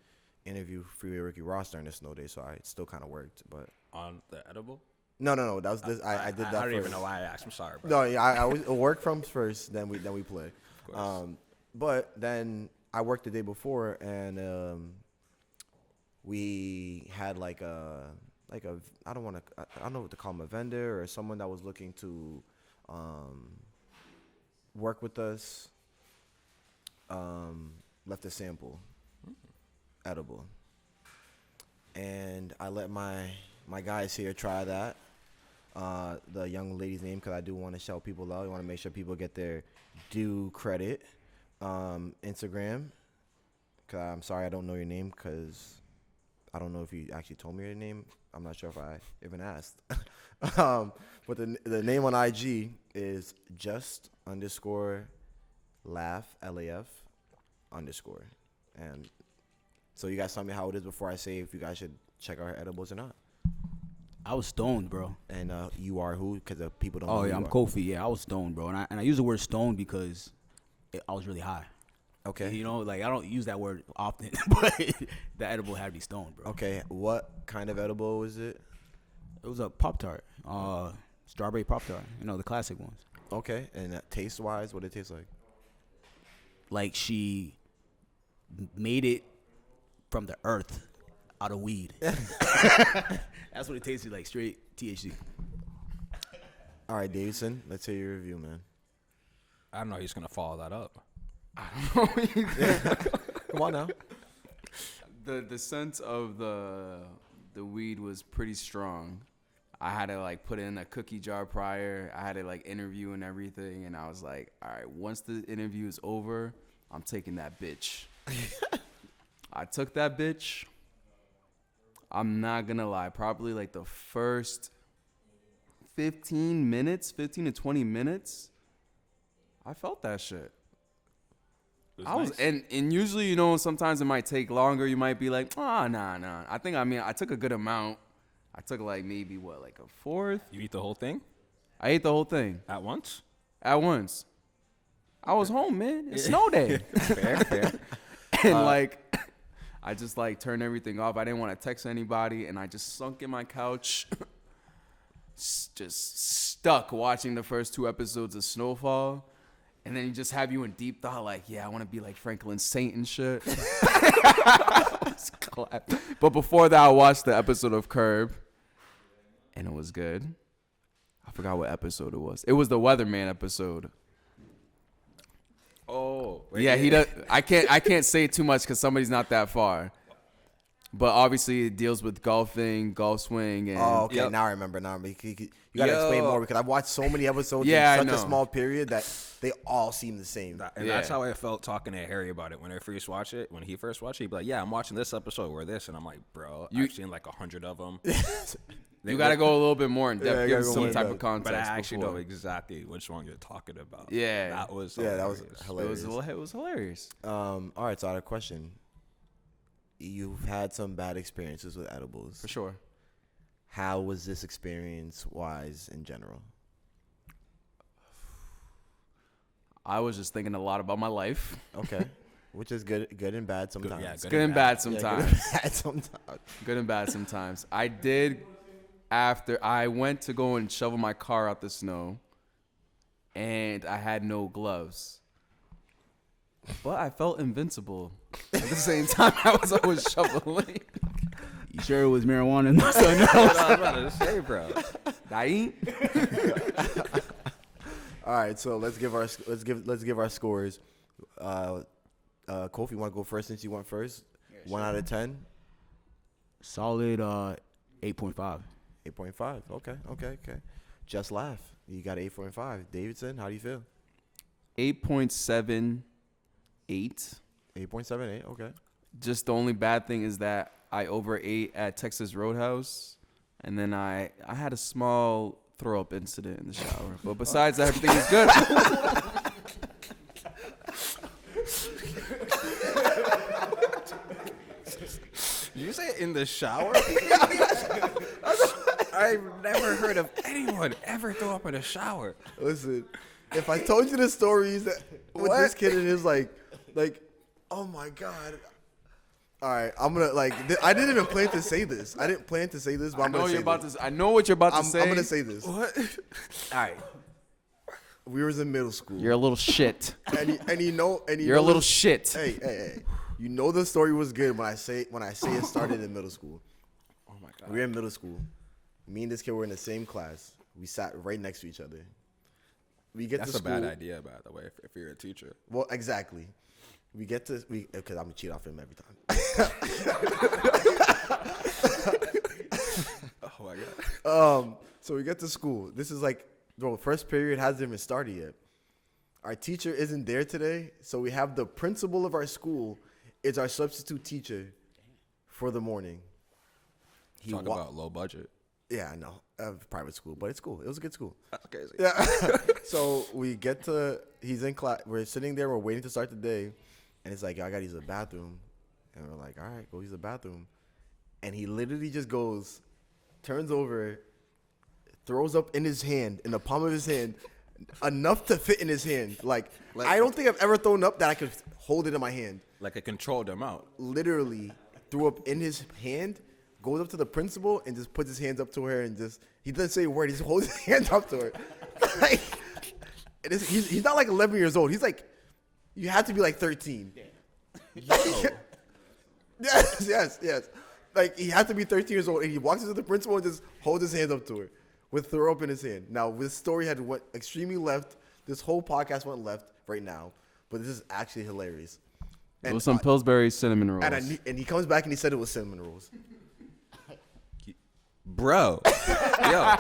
interview Freeway Ricky Ross during the snow day, so it still kind of worked. But On the edible? No. That was this. I did that. I don't first. even know why I asked. I'm sorry, bro. No, yeah, I was work from first, then we play. Of course. But then I worked the day before, and we had like a I don't know what to call him, a vendor or someone that was looking to work with us. Left a sample, edible, and I let my guys here try that. The young lady's name, because I do want to shout people out. I want to make sure people get their due credit. Instagram, because I'm sorry I don't know your name, because I don't know if you actually told me your name. I'm not sure if I even asked. But the name on IG is just_laugh, LAF _. And so you guys tell me how it is before I say if you guys should check out her edibles or not. I was stoned, bro. And you are who? Because people don't know Oh who yeah, you I'm are. Kofi. Yeah, I was stoned, bro. And I use the word stoned because I was really high. Okay. You know, like I don't use that word often, but the edible had me stoned, bro. Okay. What kind of edible was it? It was a Pop-Tart, strawberry Pop-Tart. You know, the classic ones. Okay. And taste-wise, what did it taste like? Like she made it from the earth out of weed. That's what it tasted like, straight THC. All right, Davidson, let's hear your review, man. I don't know. He's gonna follow that up. Come on now. The sense of the weed was pretty strong. I had to like put it in a cookie jar prior. I had to like interview and everything, and I was like, all right, once the interview is over, I'm taking that bitch. I took that bitch. I'm not gonna lie, probably like the first 15 to 20 minutes, I felt that shit. And usually, you know, sometimes it might take longer. You might be like, nah. I took a good amount. I took like maybe like a fourth. You eat the whole thing I ate the whole thing at once? at once. I was home, man. It's snow day. Fair. And like, I just like turned everything off. I didn't want to text anybody, and I just sunk in my couch, just stuck watching the first 2 episodes of Snowfall. And then you just have you in deep thought, like, yeah, I want to be like Franklin Saint and shit. But before that, I watched the episode of Curb, and it was good. I forgot what episode it was. It was the Weatherman episode. Oh, Yeah, he does. I can't say too much because somebody's not that far. But obviously, it deals with golfing, golf swing, and Oh, okay. Yep. Now I remember. You gotta explain Yo. more because I've watched so many episodes Yeah, I in such a know. small period that they all seem the same. And Yeah. that's how I felt talking to Harry about it when I first watched it. When he first watched it, he'd be like, "Yeah, I'm watching this episode or this," and I'm like, "Bro, I've seen like 100 of them." you got to go a little bit more in depth, Yeah, you give gotta go some more in type depth. of context. But I actually before. know exactly which one you're talking about. Yeah. that was Yeah, that was hilarious. hilarious. It was hilarious. All right, so I had a question. You've had some bad experiences with edibles. For sure. How was this experience-wise in general? I was just thinking a lot about my life. Okay, which is good and bad sometimes. yeah, Good and bad Yeah, sometimes. good and bad sometimes. Good and bad sometimes. I did, after I went to go and shovel my car out the snow, and I had no gloves. But I felt invincible. At the same time, I was always shoveling. You sure it was marijuana and something I else? was about to say, bro. I ain't. All right, so let's give our scores. Kofi, you want to go first since you went first? 1 out of 10. Solid 8.5. 8.5. Okay. Just laugh. You got 8.5. Davidson, how do you feel? 8.78. 8.78. Okay. Just the only bad thing is that I overate at Texas Roadhouse, and then I had a small throw up incident in the shower. But besides that, everything is good. Did you say in the shower? I've never heard of anyone ever throw up in a shower. Listen, if I told you the stories that with this kid and his like, oh my god. All right, I'm gonna I didn't even plan to say this. I didn't plan to say this, but I'm gonna say this. I know what you're about to say. I'm gonna say this. What? All right. We was in middle school. You're a little shit. and you know You're a little this- shit. Hey. You know the story was good when I say it started in middle school. Oh my god. We were in middle school. Me and this kid were in the same class. We sat right next to each other. We get That's to a school. bad idea, by the way, if you're a teacher. Well, exactly. Because I'm gonna cheat off him every time. Oh my god. So we get to school. This is bro, first period hasn't even started yet. Our teacher isn't there today, so we have the principal of our school is our substitute teacher for the morning. Talk about low budget. Yeah, I know. Private school, but it's cool. It was a good school. That's crazy. Yeah. So he's in class. We're sitting there. We're waiting to start the day. And it's like, yo, I got to use the bathroom. And we're like, all right, go use the bathroom. And he literally just goes, turns over, throws up in his hand, in the palm of his hand, enough to fit in his hand. Like I don't think I've ever thrown up that I could hold it in my hand. Like a controlled amount. Literally threw up in his hand, goes up to the principal and just puts his hands up to her and he doesn't say a word. He just holds his hand up to her. Like, he's not like 11 years old. He's like, you have to be like 13. Yes. Like, he had to be 13 years old, and he walks into the principal and just holds his hands up to her with throw up in his hand. Now, this story had went extremely left. This whole podcast went left right now, but this is actually hilarious. It was some Pillsbury cinnamon rolls. And he comes back and he said it was cinnamon rolls. Bro, yo,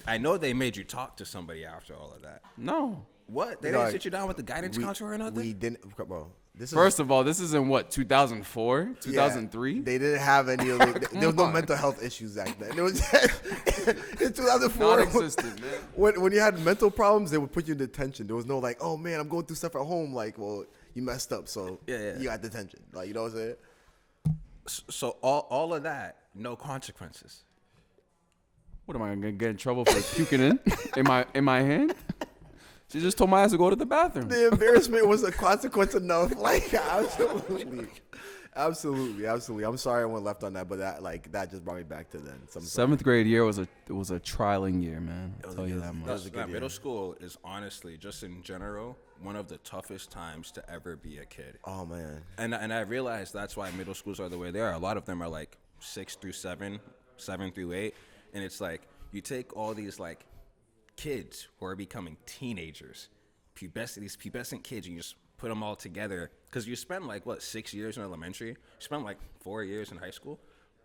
I know they made you talk to somebody after all of that. No. What? They didn't sit you down with the guidance counselor or nothing? We didn't, bro. First of all, this is in what, 2004, 2003? Yeah, they didn't have any of it. There was no mental health issues back then. It was in 2004. Non-existent, man. When you had mental problems, they would put you in detention. There was no like, oh man, I'm going through stuff at home. Like, well, you messed up, so you got detention. Like, you know what I'm saying? So all of that, no consequences. What am I gonna get in trouble for puking in my hand? She just told my ass to go to the bathroom. The embarrassment was a consequence enough. Like, absolutely. I'm sorry I went left on that, but that just brought me back to then. Seventh grade year was a trialing year, man. I'll tell you that much. Middle school is honestly, just in general, one of the toughest times to ever be a kid. Oh man. And I realized that's why middle schools are the way they are. A lot of them are like 6 through 7, 7 through 8, and it's like you take all these like kids who are becoming teenagers, these pubescent kids, and you just put them all together because you spend like 6 years in elementary, you spend like 4 years in high school.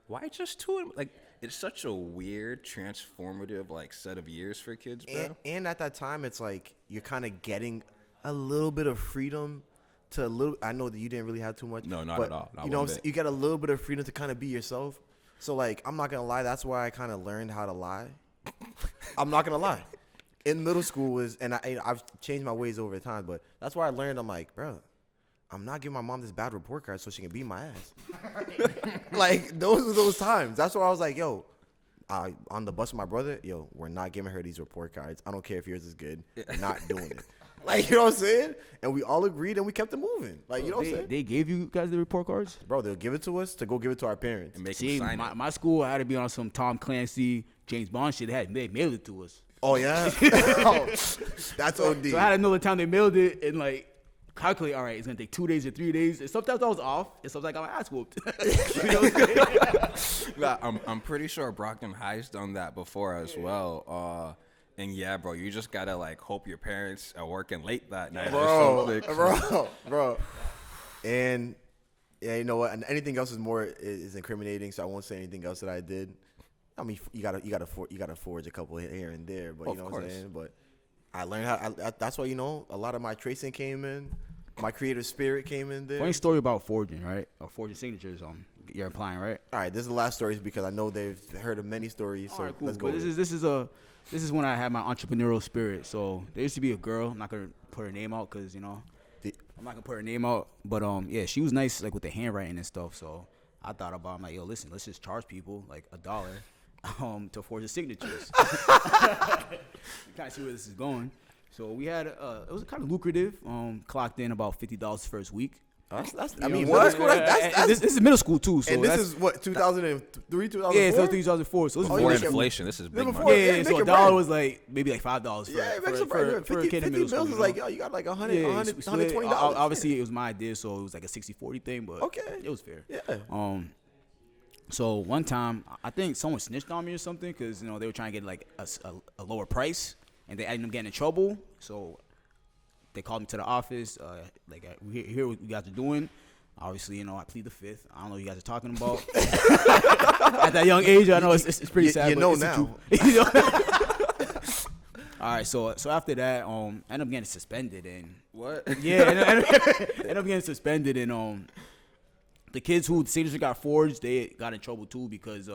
Why just 2? Like, it's such a weird, transformative like set of years for kids, bro. And at that time, it's like you're kind of getting a little bit of freedom to a little. I know that you didn't really have too much. No, not but, at all. Not you know, one bit. you get a little bit of freedom to kind of be yourself. So like, I'm not gonna lie. That's why I kind of learned how to lie. I'm not gonna lie. In middle school I've changed my ways over time, but that's why I learned. I'm like, bro, I'm not giving my mom this bad report card so she can beat my ass. Like, those are those times. That's why I was like, yo, on the bus with my brother, yo, we're not giving her these report cards. I don't care if yours is good. We're not doing it. Like, you know what I'm saying? And we all agreed and we kept it moving. Like, you know what I'm saying? They gave you guys the report cards? Bro, they'll give it to us to go give it to our parents. And make See, them sign it. my school had to be on some Tom Clancy, James Bond shit. They mailed it to us. Oh, yeah? Oh, that's OD. So I had to know the time they mailed it and like calculate, all right, it's gonna take 2 days or 3 days. And sometimes I was off, and sometimes I got my ass whooped. You know what I'm saying? Yeah, I'm pretty sure Brockton High's done that before as well. And yeah, bro, you just gotta like hope your parents are working late that night or something. Bro. And yeah, you know what? And anything else is incriminating, so I won't say anything else that I did. I mean, you gotta forge a couple here and there, but you know what I'm saying. But I learned how. That's why, you know, a lot of my tracing came in, my creative spirit came in there. Funny story about forging, right? Or forging signatures. You're implying, right? All right, this is the last stories because I know they've heard of many stories. So All right, cool. let's go. But this is when I had my entrepreneurial spirit. So there used to be a girl. I'm not gonna put her name out because, you know, I'm not gonna put her name out. But yeah, she was nice, like with the handwriting and stuff. So I thought about, I'm like, yo, listen, let's just charge people like $1 to forge the signatures. You kind of see where this is going. So we had it was kind of lucrative. Clocked in about $50 first week. I mean, middle school. This is middle school too. So and this is what 2003, 2004. Yeah, so 2004. So this is Before inflation, this is big money. before- yeah, yeah, so make it $1 right. was like maybe like $5 for a kid in middle school. bills is like, yo, you got like $120. Obviously, it was my idea, so it was like a 60-40 thing, but Okay. it was fair. Yeah. So one time, I think someone snitched on me or something because, you know, they were trying to get like a lower price, and they ended up getting in trouble. So they called me to the office. We hear what you guys are doing. Obviously, you know, I plead the fifth. I don't know what you guys are talking about. At that young age, I know it's pretty sad. You but know it's the now. truth. You know? All right, so after that, I ended up getting suspended and What? yeah, ended up getting suspended and the kids who the signature got forged, they got in trouble too because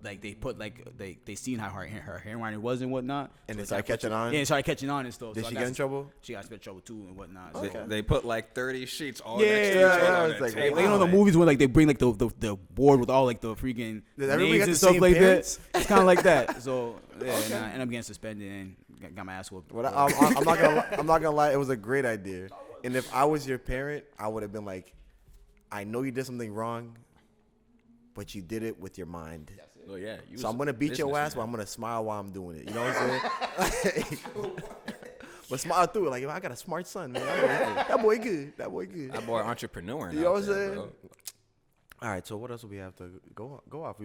like they put like they seen how her handwriting was and whatnot, And so it started catching on? Yeah, it started catching on and stuff. Did so she I get got in trouble? She got in trouble too and whatnot. Okay. So. They put like 30 sheets all Yeah, next to yeah, each other yeah, on it's the like, table. Like, you know the movies when like they bring like the board with all like the freaking Does everybody names got and the stuff same like parents? that. It's kind of like that. So yeah, and I ended up getting suspended and got my ass whooped. Well, I'm not gonna lie. It was a great idea. And if I was your parent, I would have been like, I know you did something wrong, but you did it with your mind. Well, yeah. So I'm gonna beat your ass, but I'm gonna smile while I'm doing it. You know what I'm saying? But smile through it. Like, I got a smart son, man. That boy good. That boy good. That boy entrepreneur. You know what I'm saying? All right. So what else do we have to go off?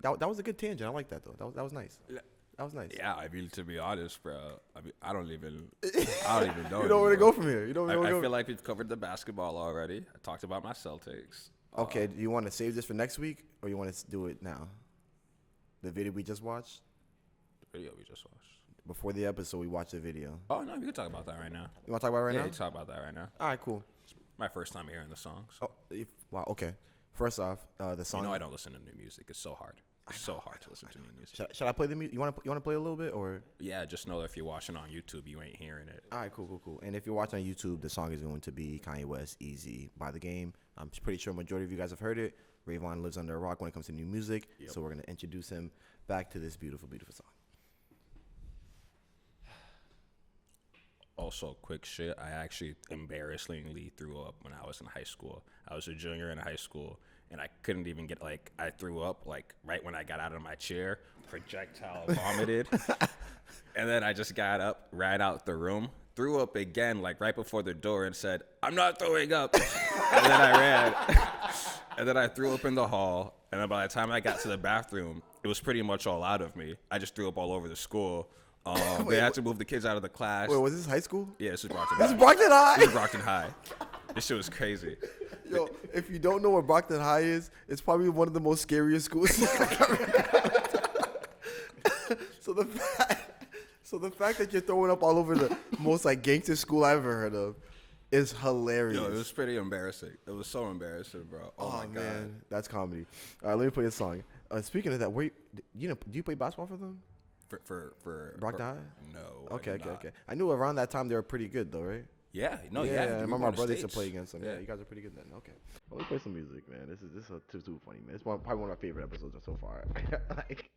That was a good tangent. I like that though. That was nice. That was nice. Yeah, I mean, to be honest, bro, I don't even know. You know where to go anymore. from here. You know where to I go. feel like we've covered the basketball already. I talked about my Celtics. Okay. Do you want to save this for next week, or you want to do it now? The video we just watched. The video we just watched. Before the episode, we watched the video. Oh, no, we can talk about that right now. You want to talk about it right Yeah, now? you can talk about that right now. All right, cool. My first time hearing the songs. Oh, wow. Okay. First off, the song. You know I don't listen to new music. It's so hard. It's so hard to listen to new music. Should I play the music? You want to play a little bit, or? Yeah, just know that if you're watching on YouTube, you ain't hearing it. All right, cool. And if you're watching on YouTube, the song is going to be Kanye West, "Easy" by The Game. I'm pretty sure majority of you guys have heard it. Rayvon lives under a rock when it comes to new music, so we're gonna introduce him back to this beautiful, beautiful song. Also, quick shit, I actually embarrassingly threw up when I was in high school. I was a junior in high school, and I couldn't even get, like, I threw up, like, right when I got out of my chair, projectile vomited, and then I just got up, ran out the room, threw up again, like, right before the door, and said, "I'm not throwing up," and then I ran, and then I threw up in the hall, and then by the time I got to the bathroom, it was pretty much all out of me. I just threw up all over the school. They had to move the kids out of the class. Wait, was this high school? Yeah, this is Brockton This High. is Brockton High. This is Brockton High. This shit was crazy. Yo, if you don't know what Brockton High is, it's probably one of the most scariest schools. So the fact that you're throwing up all over the most like gangster school I've ever heard of is hilarious. Yo, it was pretty embarrassing. It was so embarrassing, bro. Oh my man, that's comedy. All right, let me play a song. Speaking of that, do you play basketball for them? For Brockton High? No. Okay. I knew around that time they were pretty good though, right? Yeah. No. Yeah, Yeah. I we remember won my the brother used to states. play against them. Yeah, you guys are pretty good then. Okay. Well, let's play some music, man. This is too funny, man. It's probably one of my favorite episodes so far. Like,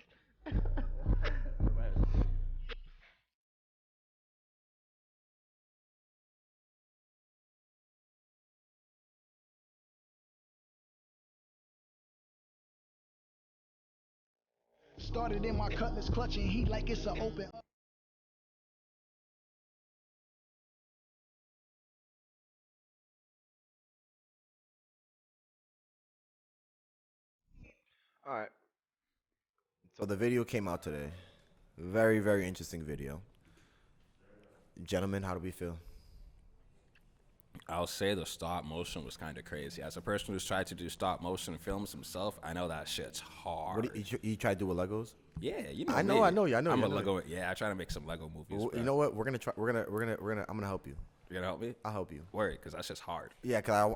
Started in my cutlass clutching heat like it's an open. all right. So the video came out today. Very, very interesting video. Gentlemen, how do we feel? I'll say the stop motion was kind of crazy. As a person who's tried to do stop motion films himself, I know that shit's hard. What you try to do with Legos? Yeah, you know. I know you. I'm a Lego. Yeah, I try to make some Lego movies. Well, bro. you know what? We're gonna try. I'm gonna help you. You gonna help me? I'll help you. Worry, because that's just hard Yeah, cause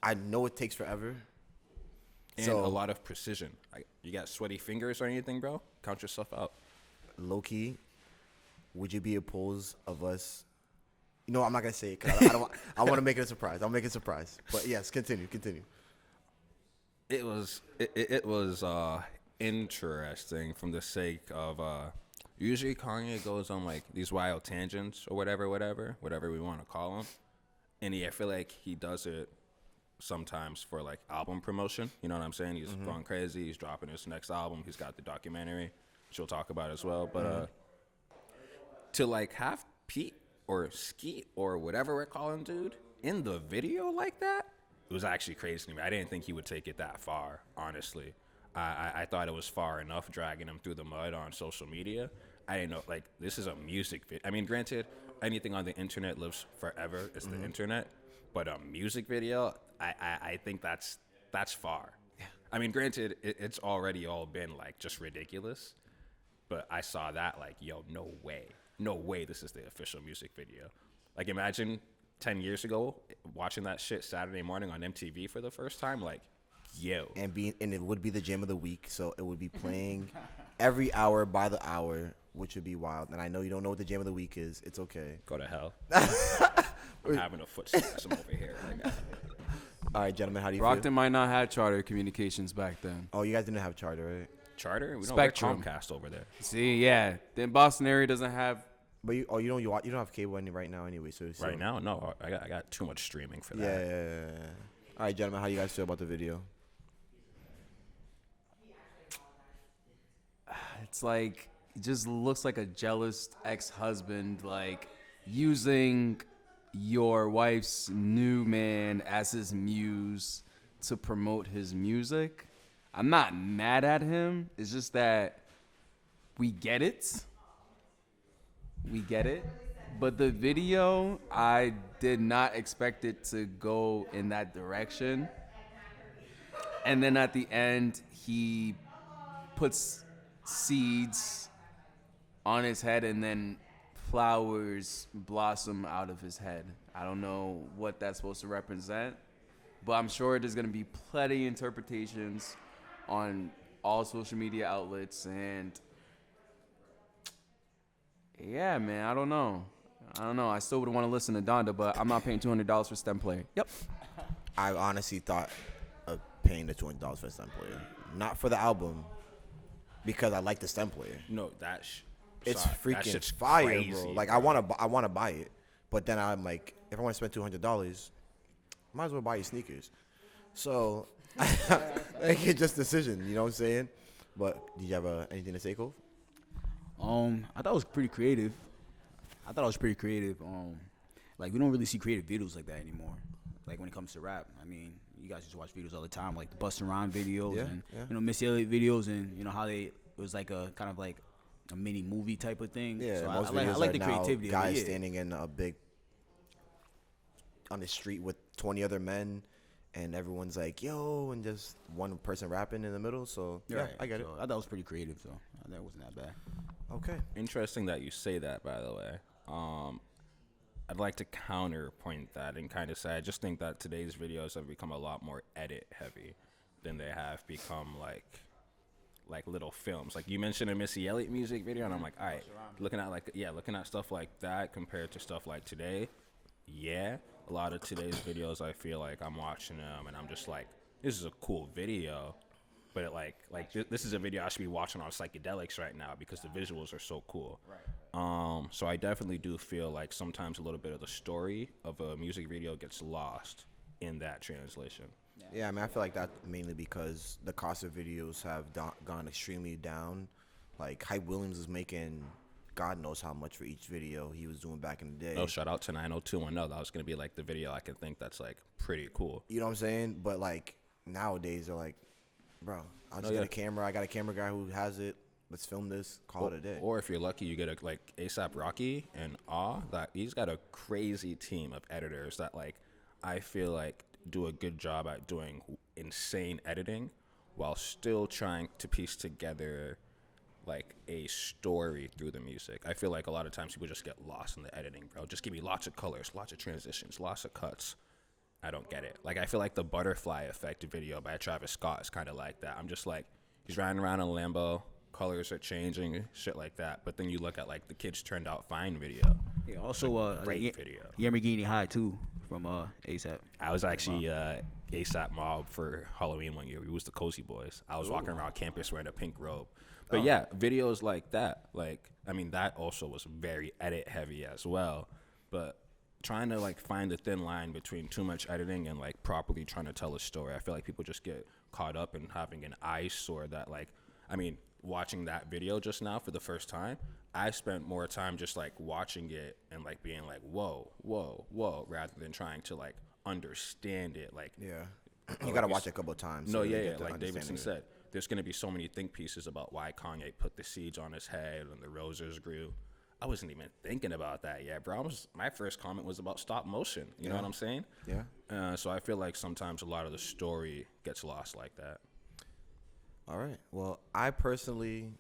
I know it takes forever. and a lot of precision. You got sweaty fingers or anything, bro? Count yourself out. Low key, would you be opposed of us? You know, I'm not gonna say it because I don't. I want to make it a surprise. I'll make it a surprise. But yes, continue. It was interesting from the sake of usually Kanye goes on like these wild tangents or whatever we want to call them, and I feel like he does it sometimes for like album promotion. You know what I'm saying? He's going crazy. He's dropping his next album. He's got the documentary, which we'll talk about as well. But to like have Pete or Skeet or whatever we're calling dude in the video like that, it was actually crazy to me. I didn't think he would take it that far, honestly. I thought it was far enough dragging him through the mud on social media. I didn't know, like, this is a music video. I mean, granted, anything on the internet lives forever. It's the internet. But a music video, I think that's far. Yeah. I mean, granted, it's already all been, like, just ridiculous. But I saw that, like, yo, no way this is the official music video. Like, imagine 10 years ago, watching that shit Saturday morning on MTV for the first time, like, yo. And it would be the jam of the week, so it would be playing every hour by the hour, which would be wild. And I know you don't know what the jam of the week is. It's okay. Go to hell. I'm having a foot spasm over here right now. All right, gentlemen, how do you Brockton feel? might not have charter communications back then. Oh, you guys didn't have charter, right? Charter? We don't Spectrum. have Comcast over there. See, yeah, the Boston area doesn't have. But you don't have cable right now anyway. So Right now? No, I got too much streaming for that. Yeah. All right, gentlemen, how do you guys feel about the video? It's like it just looks like a jealous ex-husband, like using your wife's new man as his muse to promote his music. I'm not mad at him. It's just that we get it. We get it. But the video, I did not expect it to go in that direction. And then at the end, he puts seeds on his head and then flowers blossom out of his head. I don't know what that's supposed to represent, but I'm sure there's going to be plenty of interpretations on all social media outlets. And yeah, man, I don't know. I still would want to listen to Donda, but I'm not paying $200 for stem player. Yep. I honestly thought of paying the $200 for the stem player, not for the album, because I like the stem player. No, It's that freaking shit's fire, crazy, bro. Like I want to buy it, but then I'm like, if I want to spend $200, might as well buy your sneakers. So, like it's just a decision, you know what I'm saying? But did you have anything to say, Cove? I thought it was pretty creative. Like we don't really see creative videos like that anymore. Like when it comes to rap, I mean, you guys just watch videos all the time, like the Busta Rhymes videos and Missy Elliott videos, and how it was like a kind of like a mini movie type of thing. Yeah, so most I videos like are the now creativity. guys of it, standing in a big on the street with 20 other men, and everyone's like, "Yo," and just one person rapping in the middle. So yeah, Right. I get it. So I thought it was pretty creative, so I thought it wasn't that bad. Okay. Interesting that you say that, by the way. I'd like to counterpoint that and kind of say I just think that today's videos have become a lot more edit heavy than they have become like little films. Like you mentioned a Missy Elliott music video, and I'm like, all right, looking at stuff like that compared to stuff like today. Yeah, a lot of today's videos, I feel like I'm watching them and I'm just like, this is a cool video, but this is a video I should be watching on psychedelics right now because the visuals are so cool. Right. So I definitely do feel like sometimes a little bit of the story of a music video gets lost in that translation. Yeah, I mean, I feel like that mainly because the cost of videos have gone extremely down. Like Hype Williams is making God knows how much for each video he was doing back in the day. Oh, shout out to 90210. That was gonna be like the video I can think that's like pretty cool. You know what I'm saying? But like nowadays they're like, bro, I'll just get a camera. I got a camera guy who has it. Let's film this. Call it a day. Or if you're lucky, you get a like ASAP Rocky and that he's got a crazy team of editors that like I feel like do a good job at doing insane editing while still trying to piece together like a story through the music. I feel like a lot of times people just get lost in the editing, bro. Just give me lots of colors, lots of transitions, lots of cuts. I don't get it. Like I feel like the Butterfly Effect video by Travis Scott is kind of like that. I'm just like, he's riding around in a Lambo, colors are changing, shit like that. But then you look at like the Kids Turned Out Fine video. Yeah, also Great video. Lamborghini High too from ASAP. I was actually ASAP Mob for Halloween one year. We was the Cozy Boys. I was walking around campus wearing a pink robe. But yeah, videos like that. Like, I mean, that also was very edit heavy as well. But trying to like find the thin line between too much editing and like properly trying to tell a story. I feel like people just get caught up in having an eyesore that like, I mean, watching that video just now for the first time, I spent more time just like watching it and like being like, whoa, rather than trying to like understand it. Like, Yeah. You got to watch it a couple of times. no, so you yeah, get the like Davidson understanding said, there's going to be so many think pieces about why Kanye put the seeds on his head and the roses grew. I wasn't even thinking about that yet, bro. My first comment was about stop motion. You know what I'm saying? Yeah. So I feel like sometimes a lot of the story gets lost like that. All right. Well, I personally,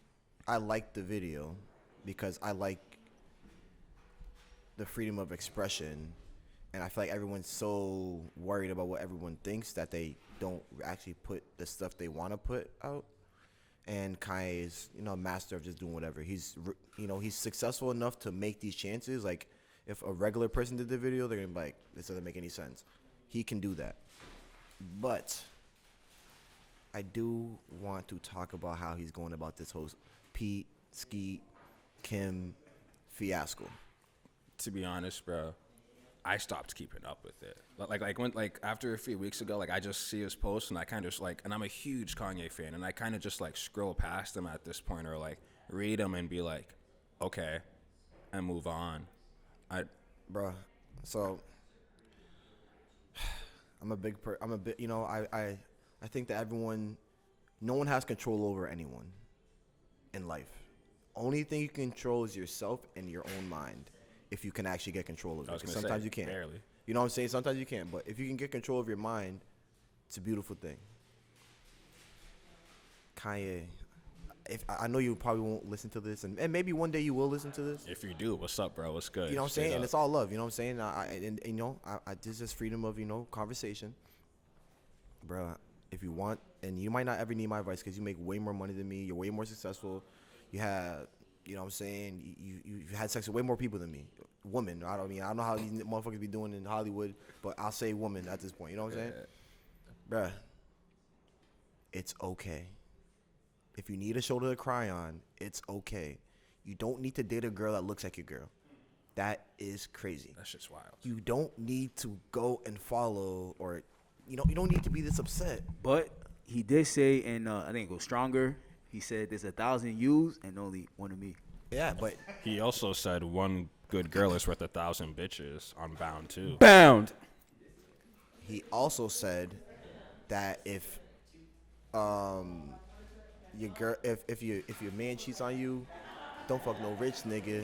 I like the video because I like the freedom of expression And I feel like everyone's so worried about what everyone thinks that they don't actually put the stuff they want to put out. And Kanye is, a master of just doing whatever. He's successful enough to make these chances. Like, if a regular person did the video, they're going to be like, this doesn't make any sense. He can do that. But I do want to talk about how he's going about this whole Pete, Skeet, Kim fiasco. To be honest, bro, I stopped keeping up with it. Like after a few weeks ago, like I just see his posts and I kind of just like, and I'm a huge Kanye fan, and I kind of just like scroll past them at this point, or like read them and be like, okay, and move on. So I'm a bit, I think that no one has control over anyone in life. Only thing you can control is yourself and your own mind. If you can actually get control of it, because sometimes you can't. Barely. You know what I'm saying? Sometimes you can't, but if you can get control of your mind, it's a beautiful thing. Kanye, if I know you probably won't listen to this, and maybe one day you will listen to this. If you do, what's up, bro? What's good? You know what I'm saying? And it's all love. You know what I'm saying? This is freedom of conversation, bro. If you want, and you might not ever need my advice because you make way more money than me. You're way more successful. You have. You know what I'm saying? You've had sex with way more people than me. Women. I don't know how these motherfuckers be doing in Hollywood, but I'll say woman at this point. You know what I'm saying? Bruh, it's okay. If you need a shoulder to cry on, it's okay. You don't need to date a girl that looks like your girl. That is crazy. That's just wild. You don't need to go and follow, or, you don't need to be this upset. But he did say, and I think it goes stronger. He said there's 1,000 yous and only one of me. Yeah, but He also said one good girl is worth 1,000 bitches on Bound too. Bound. he also said that if your girl, if your man cheats on you, don't fuck no rich nigga.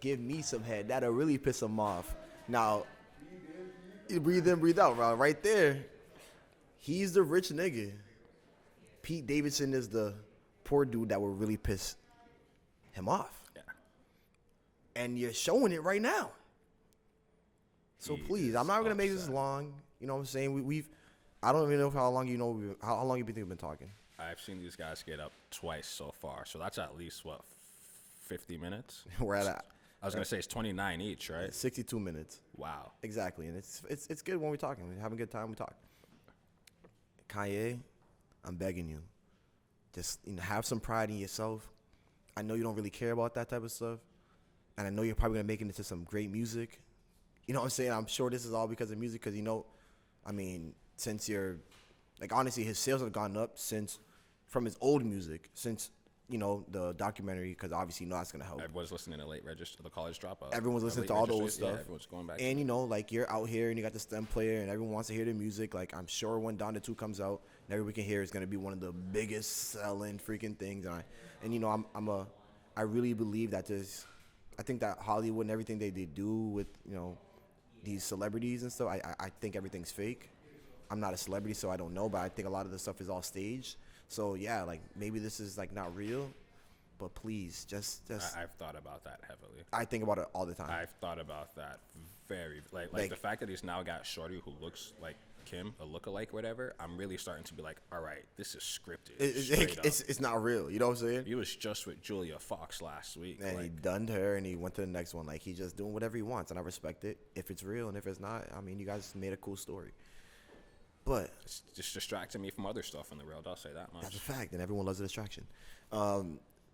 Give me some head. That'll really piss him off. Now, you breathe in, breathe out, right there. He's the rich nigga. Pete Davidson is the poor dude that will really piss him off. Yeah. And you're showing it right now. So please, I'm not gonna make this long. You know what I'm saying? We've I don't even know how long how long you think we've been talking. I've seen these guys get up twice so far, so that's at least 50 minutes. We're at I was gonna say it's 29 each, right? 62 minutes. Wow. Exactly, and it's good when we're talking. We're having a good time. We talk. Kanye, I'm begging you, just have some pride in yourself. I know you don't really care about that type of stuff, and I know you're probably gonna make it into some great music. You know what I'm saying? I'm sure this is all because of music, because since you're, like, honestly, his sales have gone up from his old music, since the documentary, because obviously that's gonna help. Everyone's listening to Late Register, the college dropout. Everyone's listening Late to all the old Registers, stuff. Yeah, everyone's going back. And like, you're out here and you got the STEM player and everyone wants to hear the music. Like, I'm sure when Donda 2 comes out and everybody can hear, it's gonna be one of the biggest selling freaking things. I really believe that I think that Hollywood and everything they do with these celebrities and stuff, I think everything's fake. I'm not a celebrity, so I don't know, but I think a lot of the stuff is all staged. So yeah, like, maybe this is like not real, but please, just. I've thought about that heavily. I think about it all the time. I've thought about that very, like the fact that he's now got Shorty who looks like Kim, a lookalike, whatever. I'm really starting to be like, all right, this is scripted. It's not real. You know what I'm saying? He was just with Julia Fox last week, and he dunned her, and he went to the next one. Like, he's just doing whatever he wants, and I respect it. If it's real, and if it's not, you guys made a cool story. But it's just distracting me from other stuff in the world. I'll say that much. That's a fact, and everyone loves a distraction.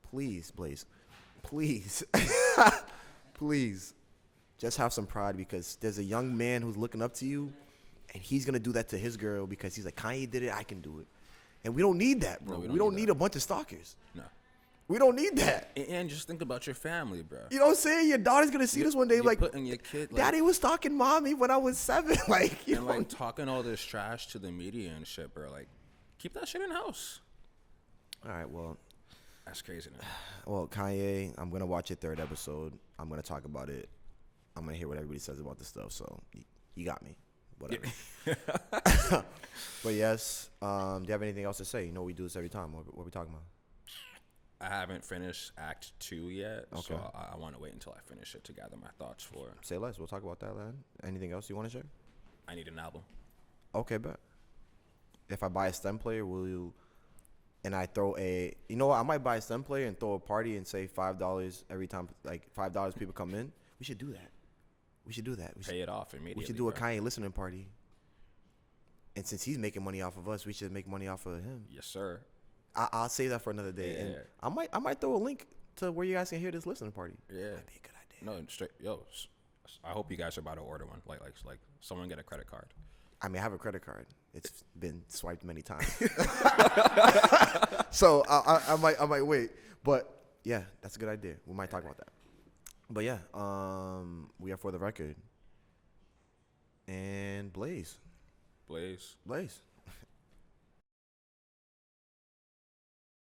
Please, Blaze, please, please, just have some pride, because there's a young man who's looking up to you, and he's gonna do that to his girl because he's like, Kanye did it, I can do it, and we don't need that, bro. No, we don't need a bunch of stalkers. No. We don't need that. And just think about your family, bro. You know what I'm saying? Your daughter's gonna see this one day, like, putting your kid, like, Daddy was stalking mommy when I was 7, like, like talking all this trash to the media and shit, bro. Like, keep that shit in house. All right, well, that's crazy. Well, Kanye, I'm gonna watch your 3rd episode. I'm gonna talk about it. I'm gonna hear what everybody says about the stuff. So you got me. Whatever. But yes, do you have anything else to say? We do this every time. What are we talking about? I haven't finished Act 2 yet, Okay. so I want to wait until I finish it to gather my thoughts for it. Say less. We'll talk about that, lad. Anything else you want to share? I need an album. Okay, bet. If I buy a stem player, will you? And I throw a, you know what? I might buy a stem player and throw a party and say $5 every time, like $5 people come in. We should do that. We should do that. Pay it off immediately. We should do a bro. Kanye listening party. And since he's making money off of us, we should make money off of him. Yes, sir. I'll save that for another day. Yeah. And I might throw a link to where you guys can hear this listening party. Yeah. That'd be a good idea. No, straight. Yo, I hope you guys are about to order one. Like someone get a credit card. I mean, I have a credit card. It's been swiped many times. So I might wait. But yeah, that's a good idea. We might talk about that. But yeah, we are For the Record. And Blaze. Blaze. Blaze.